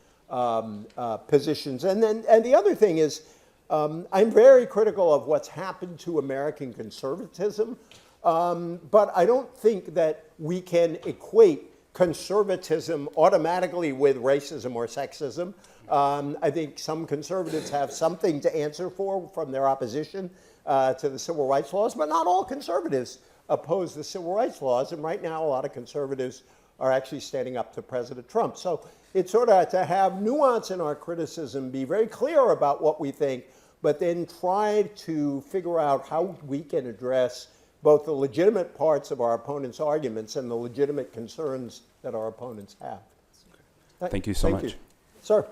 positions. And the other thing is, I'm very critical of what's happened to American conservatism, but I don't think that we can equate conservatism automatically with racism or sexism. I think some conservatives have something to answer for from their opposition to the civil rights laws, but not all conservatives oppose the civil rights laws, and right now a lot of conservatives are actually standing up to President Trump. So it's sort of to have nuance in our criticism, be very clear about what we think, but then try to figure out how we can address both the legitimate parts of our opponents' arguments and the legitimate concerns that our opponents have. Thank you so much. You. Sir.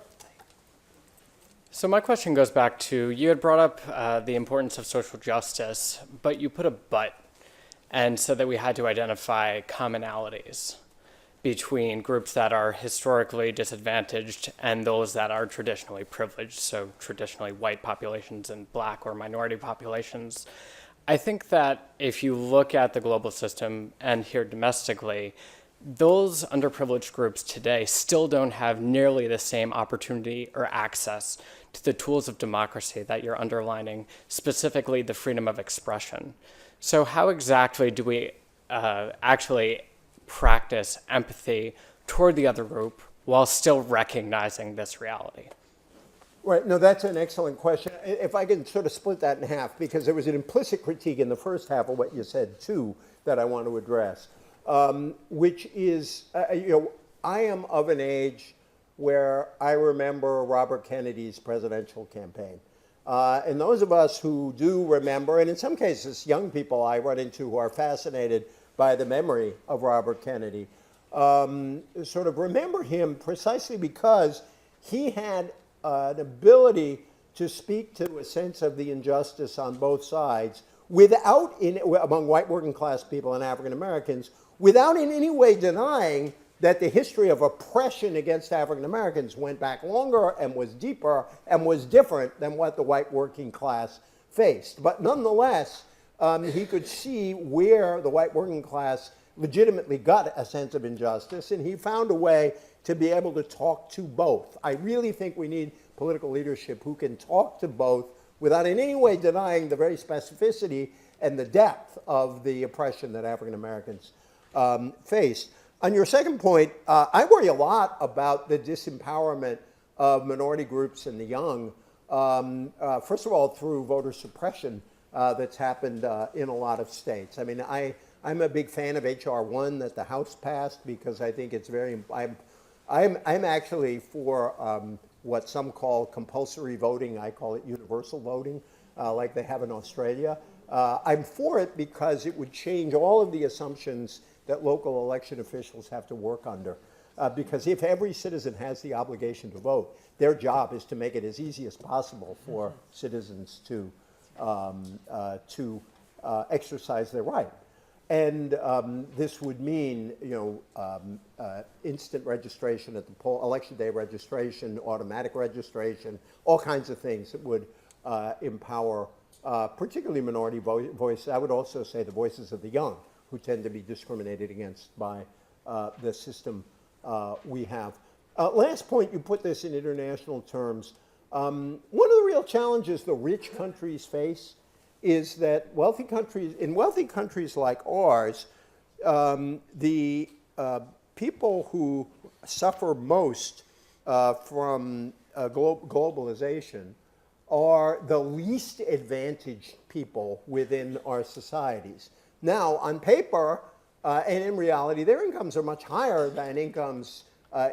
So my question goes back to, you had brought up the importance of social justice, but you put a but, and said that we had to identify commonalities between groups that are historically disadvantaged and those that are traditionally privileged, so traditionally white populations and black or minority populations. I think that if you look at the global system and here domestically, those underprivileged groups today still don't have nearly the same opportunity or access to the tools of democracy that you're underlining, specifically the freedom of expression. So how exactly do we actually practice empathy toward the other group while still recognizing this reality? Right, no, that's an excellent question. If I can sort of split that in half, because there was an implicit critique in the first half of what you said too that I want to address, which is, I am of an age where I remember Robert Kennedy's presidential campaign. And those of us who do remember, and in some cases young people I run into who are fascinated by the memory of Robert Kennedy, sort of remember him precisely because he had an ability to speak to a sense of the injustice on both sides without, among white working class people and African Americans, without in any way denying that the history of oppression against African Americans went back longer and was deeper and was different than what the white working class faced. But nonetheless, he could see where the white working class legitimately got a sense of injustice, and he found a way to be able to talk to both. I really think we need political leadership who can talk to both without in any way denying the very specificity and the depth of the oppression that African Americans faced. On your second point, I worry a lot about the disempowerment of minority groups and the young, first of all, through voter suppression that's happened in a lot of states. I mean, I'm a big fan of H.R. 1 that the House passed because I think it's very, I'm actually for what some call compulsory voting. I call it universal voting, like they have in Australia. I'm for it because it would change all of the assumptions that local election officials have to work under. Because if every citizen has the obligation to vote, their job is to make it as easy as possible for citizens to exercise their right. And this would mean, instant registration at the poll, election day registration, automatic registration, all kinds of things that would empower particularly minority voices. I would also say the voices of the young, who tend to be discriminated against by the system we have. Last point, you put this in international terms. One of the real challenges the rich countries face is that in wealthy countries like ours, the people who suffer most from globalization are the least advantaged people within our societies. Now, on paper and in reality, their incomes are much higher than incomes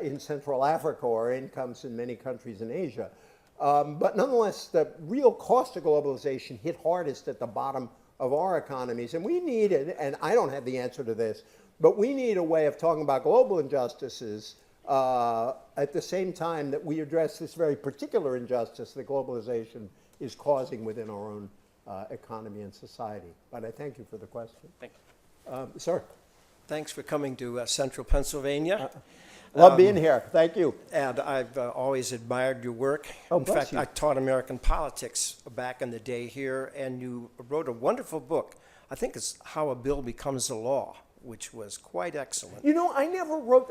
in Central Africa or incomes in many countries in Asia. But nonetheless, the real cost of globalization hit hardest at the bottom of our economies. And we need, and I don't have the answer to this, but we need a way of talking about global injustices at the same time that we address this very particular injustice that globalization is causing within our own economy and society. But I thank you for the question. Thank you. Sir. Thanks for coming to Central Pennsylvania. Love being here. Thank you. And I've always admired your work. Oh, in bless fact, you. I taught American politics back in the day here, and you wrote a wonderful book. I think it's How a Bill Becomes a Law, which was quite excellent. You know, I never wrote.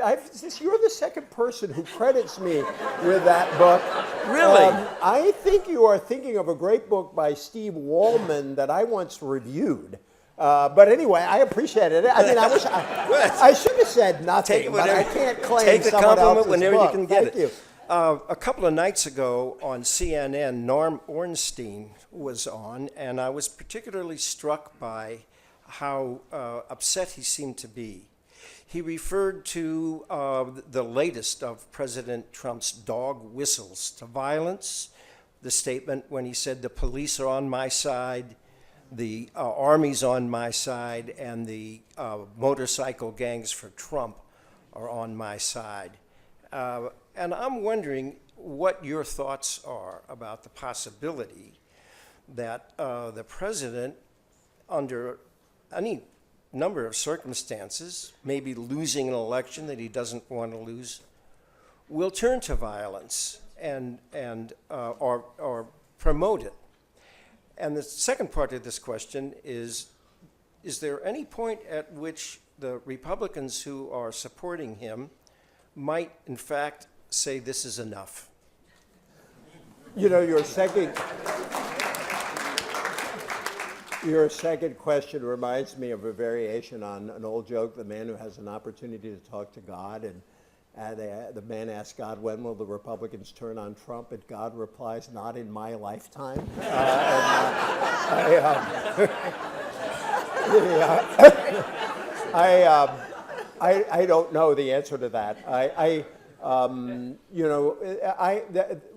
You're the second person who credits me with that book. Really? I think you are thinking of a great book by Steve Wallman that I once reviewed. But anyway, I appreciate it. I mean, I should have said nothing, but I can't claim take the someone compliment else's whenever book. you can get Thank it. you. A couple of nights ago on CNN, Norm Ornstein was on, and I was particularly struck by how upset he seemed to be. He referred to the latest of President Trump's dog whistles to violence, the statement when he said the police are on my side, the army's on my side, and the motorcycle gangs for Trump are on my side. And I'm wondering what your thoughts are about the possibility that the president, under any number of circumstances, maybe losing an election that he doesn't want to lose, will turn to violence or promote it. And the second part of this question is there any point at which the Republicans who are supporting him might, in fact, say this is enough? You know, your second question reminds me of a variation on an old joke, the man who has an opportunity to talk to God, and the man asks God, when will the Republicans turn on Trump? And God replies, not in my lifetime. I don't know the answer to that.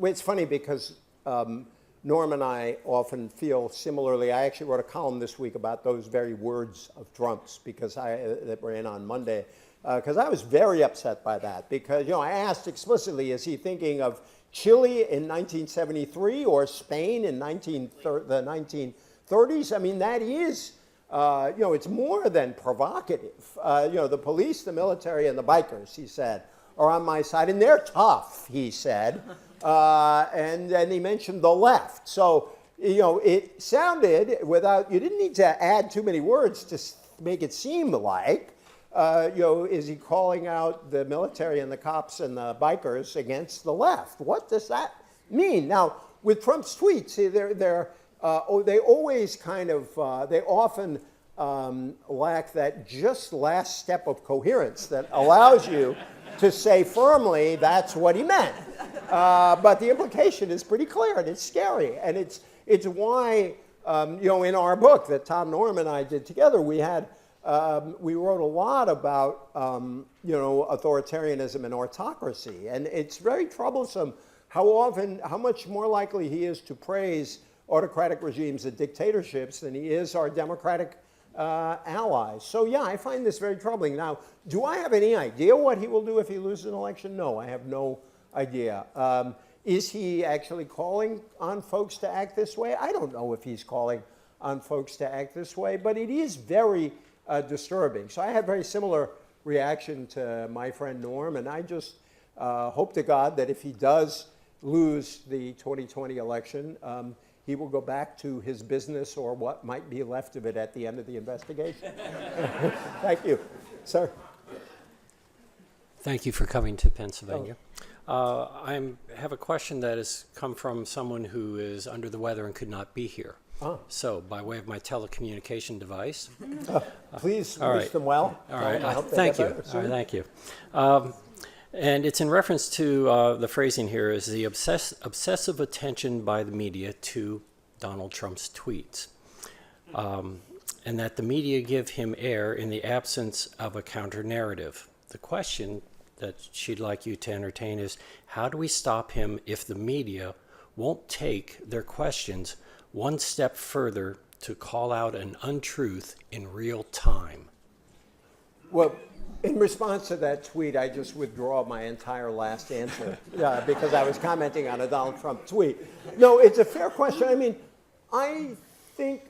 It's funny because Norm and I often feel similarly. I actually wrote a column this week about those very words of Trump's that ran on Monday, because I was very upset by that. Because I asked explicitly, is he thinking of Chile in 1973 or Spain in the 1930s? I mean, that is, it's more than provocative. The police, the military, and the bikers, he said, are on my side, and they're tough, he said. And then he mentioned the left. So, it sounded you didn't need to add too many words to make it seem like, is he calling out the military and the cops and the bikers against the left? What does that mean? Now, with Trump's tweets, they always they often lack that just last step of coherence that allows you to say firmly that's what he meant. But the implication is pretty clear, and it's scary. And it's why, in our book that Tom Norm and I did together, we wrote a lot about, authoritarianism and autocracy. And it's very troublesome how much more likely he is to praise autocratic regimes and dictatorships than he is our democratic allies. So yeah, I find this very troubling. Now, do I have any idea what he will do if he loses an election? No, I have no idea. Is he actually calling on folks to act this way? I don't know if he's calling on folks to act this way, but it is very disturbing. So I had a very similar reaction to my friend Norm, and I just hope to God that if he does lose the 2020 election, he will go back to his business or what might be left of it at the end of the investigation. Thank you. Sir? Thank you for coming to Pennsylvania. I have a question that has come from someone who is under the weather and could not be here. So, by way of my telecommunication device. Please All wish right. them well. All right. I hope they Thank get you. better All soon. right, thank you. And it's in reference to the phrasing here is the obsessive attention by the media to Donald Trump's tweets. And that the media give him air in the absence of a counter-narrative. The question that she'd like you to entertain is, how do we stop him if the media won't take their questions one step further to call out an untruth in real time? Well, in response to that tweet, I just withdraw my entire last answer because I was commenting on a Donald Trump tweet. No, it's a fair question. I mean, I think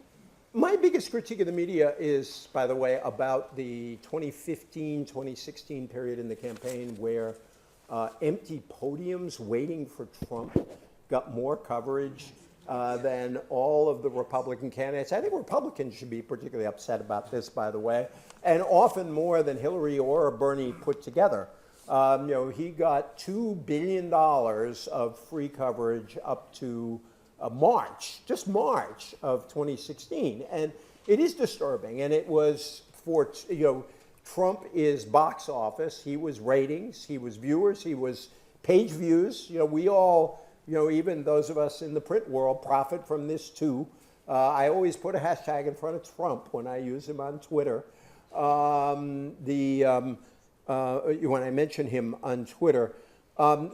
My biggest critique of the media is, by the way, about the 2015-2016 period in the campaign where empty podiums waiting for Trump got more coverage than all of the Republican candidates. I think Republicans should be particularly upset about this, by the way, and often more than Hillary or Bernie put together. He got $2 billion of free coverage up to March of 2016. And it is disturbing. And it was for, Trump is box office. He was ratings. He was viewers. He was page views. We all, even those of us in the print world profit from this too. I always put a hashtag in front of Trump when I use him on Twitter. When I mention him on Twitter.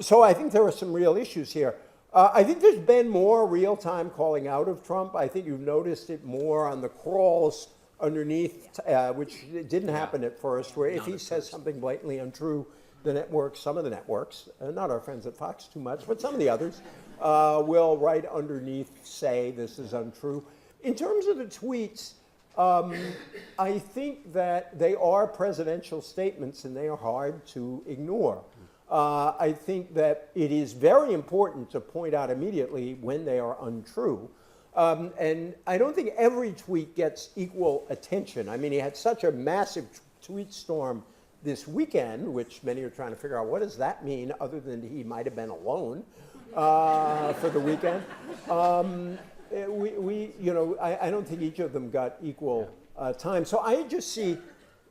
So I think there are some real issues here. I think there's been more real-time calling out of Trump. I think you've noticed it more on the crawls underneath, which didn't happen at first, where if he says something blatantly untrue, the networks, some of the networks, not our friends at Fox too much, but some of the others, will right underneath say this is untrue. In terms of the tweets, I think that they are presidential statements and they are hard to ignore. I think that it is very important to point out immediately when they are untrue. And I don't think every tweet gets equal attention. I mean, he had such a massive tweet storm this weekend, which many are trying to figure out what does that mean other than he might have been alone for the weekend. I don't think each of them got equal time. So I just see,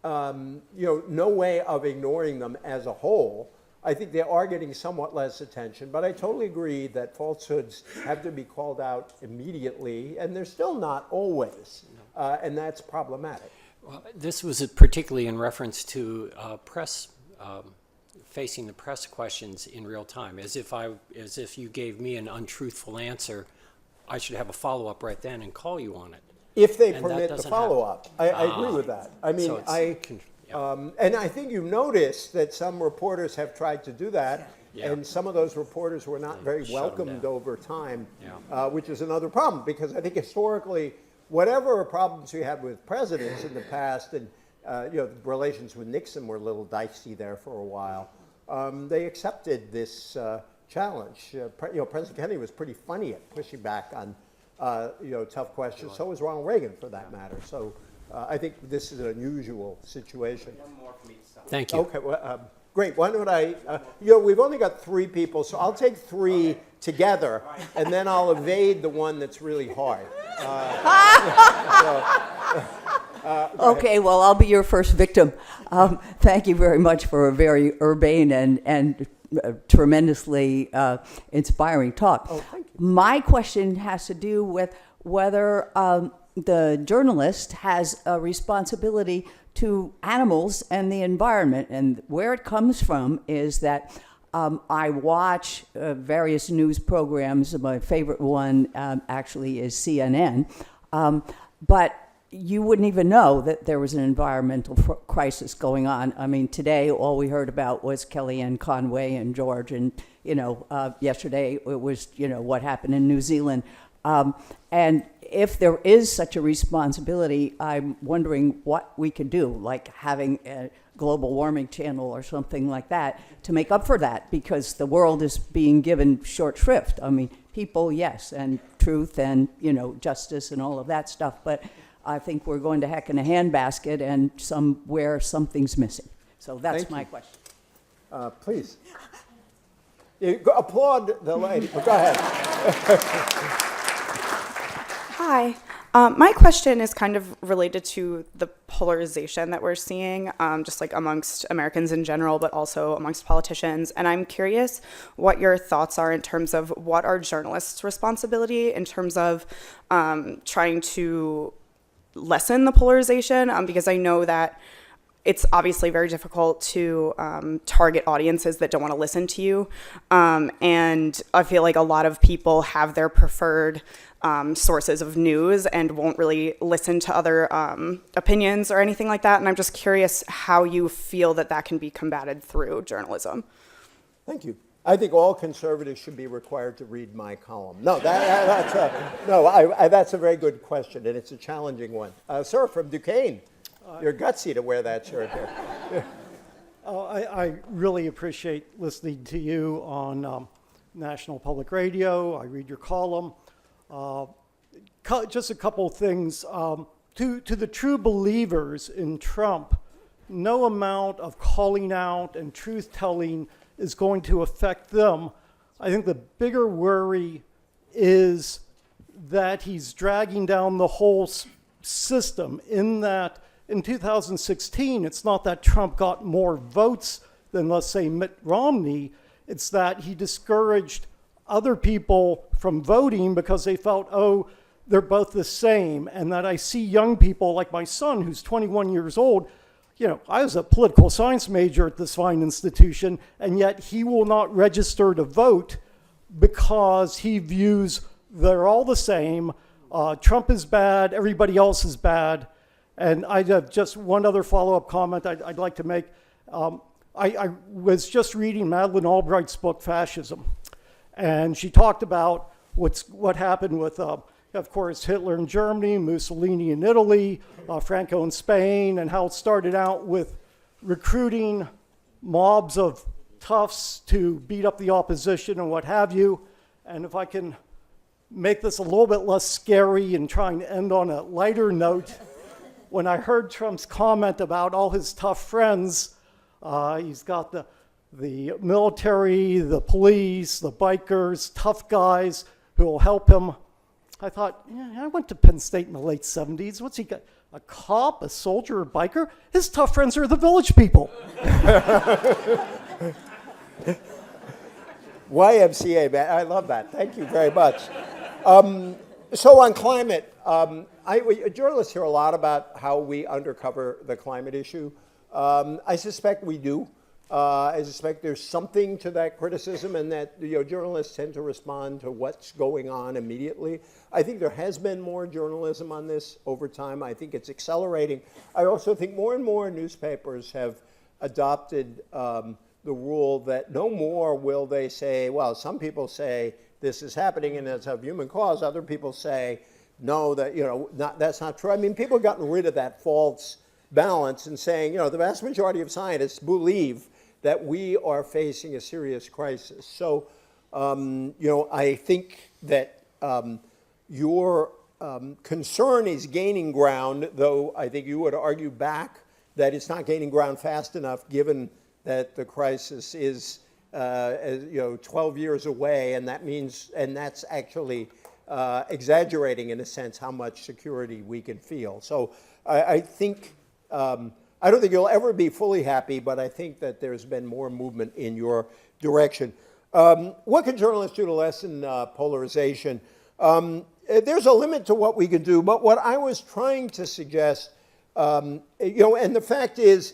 no way of ignoring them as a whole. I think they are getting somewhat less attention, but I totally agree that falsehoods have to be called out immediately, and they're still not always, and that's problematic. Well, this was particularly in reference to press, facing the press questions in real time, as if you gave me an untruthful answer, I should have a follow-up right then and call you on it. If they And permit that the doesn't follow-up. I agree with that. I mean, So and I think you've noticed that some reporters have tried to do that, and some of those reporters were not very shut 'em welcomed down. over time, which is another problem, because I think historically, whatever problems we had with presidents in the past, and relations with Nixon were a little dicey there for a while, they accepted this challenge. President Kennedy was pretty funny at pushing back on tough questions. So was Ronald Reagan, for that matter. So I think this is an unusual situation. Thank you. Okay, well, great. Why don't I, we've only got 3 people, so I'll take 3 together, and then I'll evade the one that's really hard. Okay, well, I'll be your first victim. Thank you very much for a very urbane and tremendously inspiring talk. Oh, thank you. My question has to do with whether the journalist has a responsibility to animals and the environment. And where it comes from is that I watch various news programs. My favorite one actually is CNN. But you wouldn't even know that there was an environmental crisis going on. I mean, today all we heard about was Kellyanne Conway and George, and yesterday it was what happened in New Zealand. And if there is such a responsibility, I'm wondering what we could do, like having a global warming channel or something like that to make up for that, because the world is being given short shrift. I mean, people, yes, and truth and justice and all of that stuff, but I think we're going to heck in a handbasket, and somewhere something's missing. So that's my question. Please. Applaud the lady. Go ahead. Hi. My question is kind of related to the polarization that we're seeing, just like amongst Americans in general, but also amongst politicians. And I'm curious what your thoughts are in terms of what are journalists' responsibility in terms of trying to lessen the polarization, because I know that it's obviously very difficult to target audiences that don't want to listen to you. And I feel like a lot of people have their preferred sources of news and won't really listen to other opinions or anything like that. And I'm just curious how you feel that can be combated through journalism. Thank you. I think all conservatives should be required to read my column. No, that's a very good question, and it's a challenging one. Sir, from Duquesne, you're gutsy to wear that shirt here. I really appreciate listening to you on National Public Radio. I read your column. Just a couple of things. To the true believers in Trump, no amount of calling out and truth-telling is going to affect them. I think the bigger worry is that he's dragging down the whole system, in that in 2016, it's not that Trump got more votes than, let's say, Mitt Romney. It's that he discouraged other people from voting because they felt, oh, they're both the same. And that I see young people like my son, who's 21 years old. You know, I was a political science major at this fine institution, and yet he will not register to vote because he views they're all the same. Trump is bad, everybody else is bad. And I have just one other follow-up comment I'd like to make. I was just reading Madeleine Albright's book, Fascism, and she talked about what happened with, of course, Hitler in Germany, Mussolini in Italy, Franco in Spain, and how it started out with recruiting mobs of toughs to beat up the opposition and what have you. And if I can make this a little bit less scary and trying to end on a lighter note, when I heard Trump's comment about all his tough friends, he's got the military, the police, the bikers, tough guys who will help him. I thought, yeah, I went to Penn State in the late 70s. What's he got? A cop, a soldier, a biker? His tough friends are the village people. YMCA, man, I love that. Thank you very much. So on climate, journalists hear a lot about how we undercover the climate issue. I suspect we do. I suspect there's something to that criticism, and that journalists tend to respond to what's going on immediately. I think there has been more journalism on this over time. I think it's accelerating. I also think more and more newspapers have adopted the rule that no more will they say, well, some people say this is happening and it's of human cause. Other people say, no, that that's not true. I mean, people have gotten rid of that false balance and saying, the vast majority of scientists believe that we are facing a serious crisis. So, I think that your concern is gaining ground, though I think you would argue back that it's not gaining ground fast enough, given that the crisis is 12 years away, and that's actually exaggerating in a sense how much security we can feel. So I think. I don't think you'll ever be fully happy, but I think that there's been more movement in your direction. What can journalists do to lessen polarization? There's a limit to what we can do, but what I was trying to suggest, and the fact is,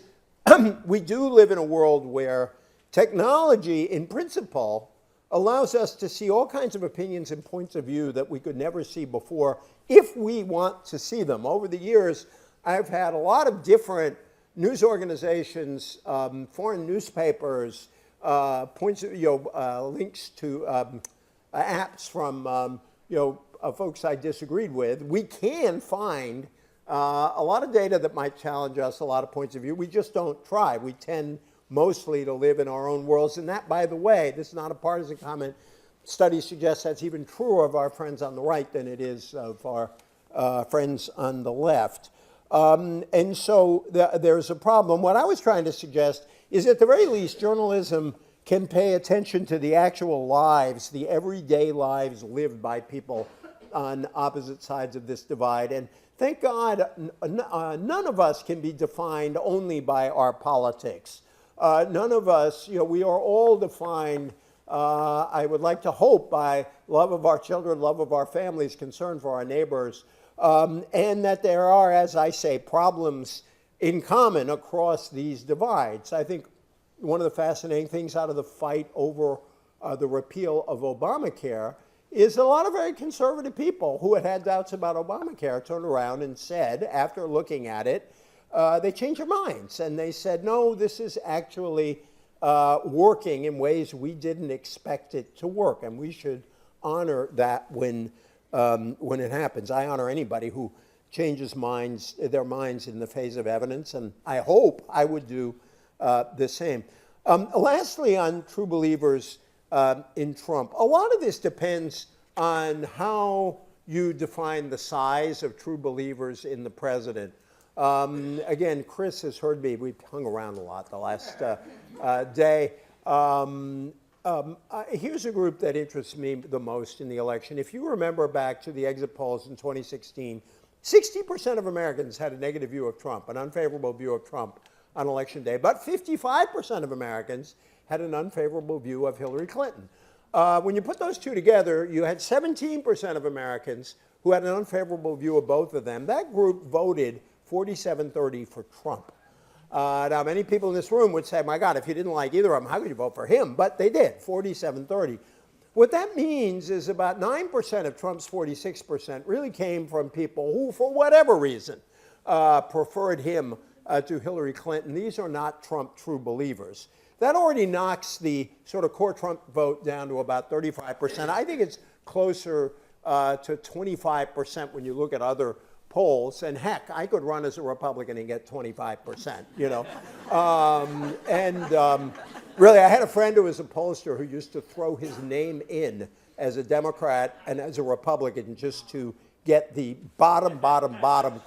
we do live in a world where technology, in principle, allows us to see all kinds of opinions and points of view that we could never see before if we want to see them. Over the years, I've had a lot of different news organizations, foreign newspapers, links to apps from folks I disagreed with. We can find a lot of data that might challenge us, a lot of points of view. We just don't try. We tend mostly to live in our own worlds. And that, by the way, this is not a partisan comment. Studies suggest that's even truer of our friends on the right than it is of our friends on the left. And so there's a problem. What I was trying to suggest is, at the very least, journalism can pay attention to the actual lives, the everyday lives lived by people on opposite sides of this divide. And thank God, none of us can be defined only by our politics. None of us, we are all defined, I would like to hope, by love of our children, love of our families, concern for our neighbors. And that there are, as I say, problems in common across these divides. I think one of the fascinating things out of the fight over the repeal of Obamacare is a lot of very conservative people who had doubts about Obamacare turned around and said, after looking at it, they changed their minds. And they said, no, this is actually working in ways we didn't expect it to work, and we should honor that when it happens. I honor anybody who changes their minds in the face of evidence, and I hope I would do the same. Lastly, on true believers in Trump, a lot of this depends on how you define the size of true believers in the president. Again, Chris has heard me, we've hung around a lot the last day. Here's a group that interests me the most in the election. If you remember back to the exit polls in 2016, 60% of Americans had a negative view of Trump, an unfavorable view of Trump on election day, but 55% of Americans had an unfavorable view of Hillary Clinton. When you put those two together, you had 17% of Americans who had an unfavorable view of both of them. That group voted 47-30 for Trump. Now, many people in this room would say, my God, if you didn't like either of them, how could you vote for him? But they did, 47-30. What that means is about 9% of Trump's 46% really came from people who, for whatever reason, preferred him to Hillary Clinton. These are not Trump true believers. That already knocks the sort of core Trump vote down to about 35%. I think it's closer to 25% when you look at other polls. And heck, I could run as a Republican and get 25%, you know. Really, I had a friend who was a pollster who used to throw his name in as a Democrat and as a Republican just to get the bottom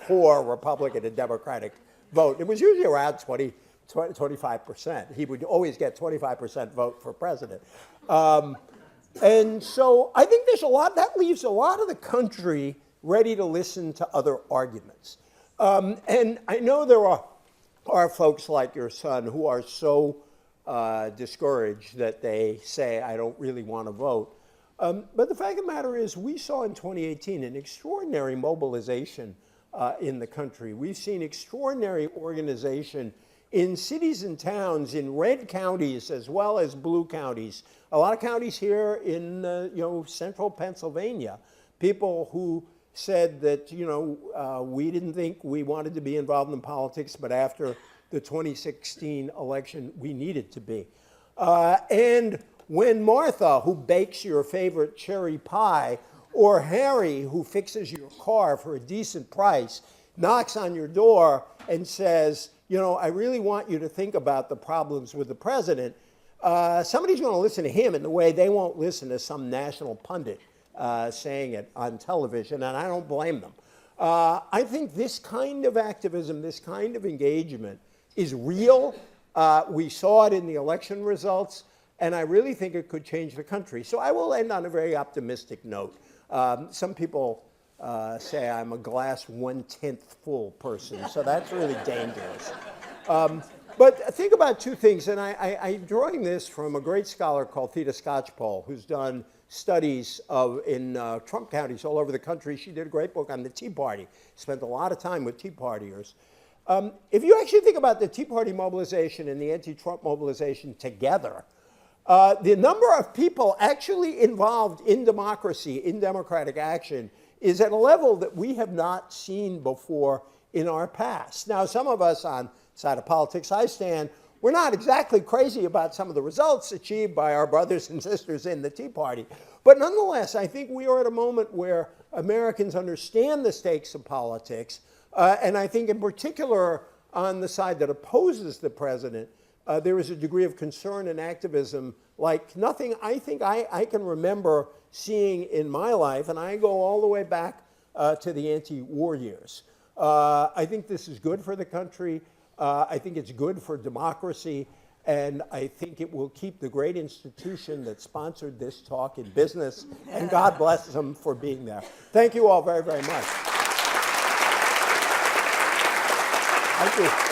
core Republican and Democratic vote. It was usually around 25%. He would always get 25% vote for president. And so I think there's a lot, that leaves a lot of the country ready to listen to other arguments. And I know there are folks like your son who are so discouraged that they say, I don't really want to vote. But the fact of the matter is, we saw in 2018 an extraordinary mobilization in the country. We've seen extraordinary organization in cities and towns, in red counties as well as blue counties. A lot of counties here in central Pennsylvania, people who said that we didn't think we wanted to be involved in politics, but after the 2016 election, we needed to be. And when Martha, who bakes your favorite cherry pie, or Harry, who fixes your car for a decent price, knocks on your door and says, I really want you to think about the problems with the president, somebody's going to listen to him in the way they won't listen to some national pundit saying it on television, and I don't blame them. I think this kind of activism, this kind of engagement is real. We saw it in the election results, and I really think it could change the country. So I will end on a very optimistic note. Some people say I'm a glass 1/10 full person, so that's really dangerous. But think about two things, and I'm drawing this from a great scholar called Theda Skocpol, who's done studies in Trump counties all over the country. She did a great book on the Tea Party, spent a lot of time with Tea Partiers. If you actually think about the Tea Party mobilization and the anti-Trump mobilization together, the number of people actually involved in democracy, in democratic action, is at a level that we have not seen before in our past. Now, some of us on the side of politics I stand, we're not exactly crazy about some of the results achieved by our brothers and sisters in the Tea Party. But nonetheless, I think we are at a moment where Americans understand the stakes of politics. And I think in particular on the side that opposes the president, there is a degree of concern and activism like nothing I think I can remember seeing in my life, and I go all the way back to the anti-war years. I think this is good for the country. I think it's good for democracy, and I think it will keep the great institution that sponsored this talk in business, and God bless them for being there. Thank you all very, very much. Thank you.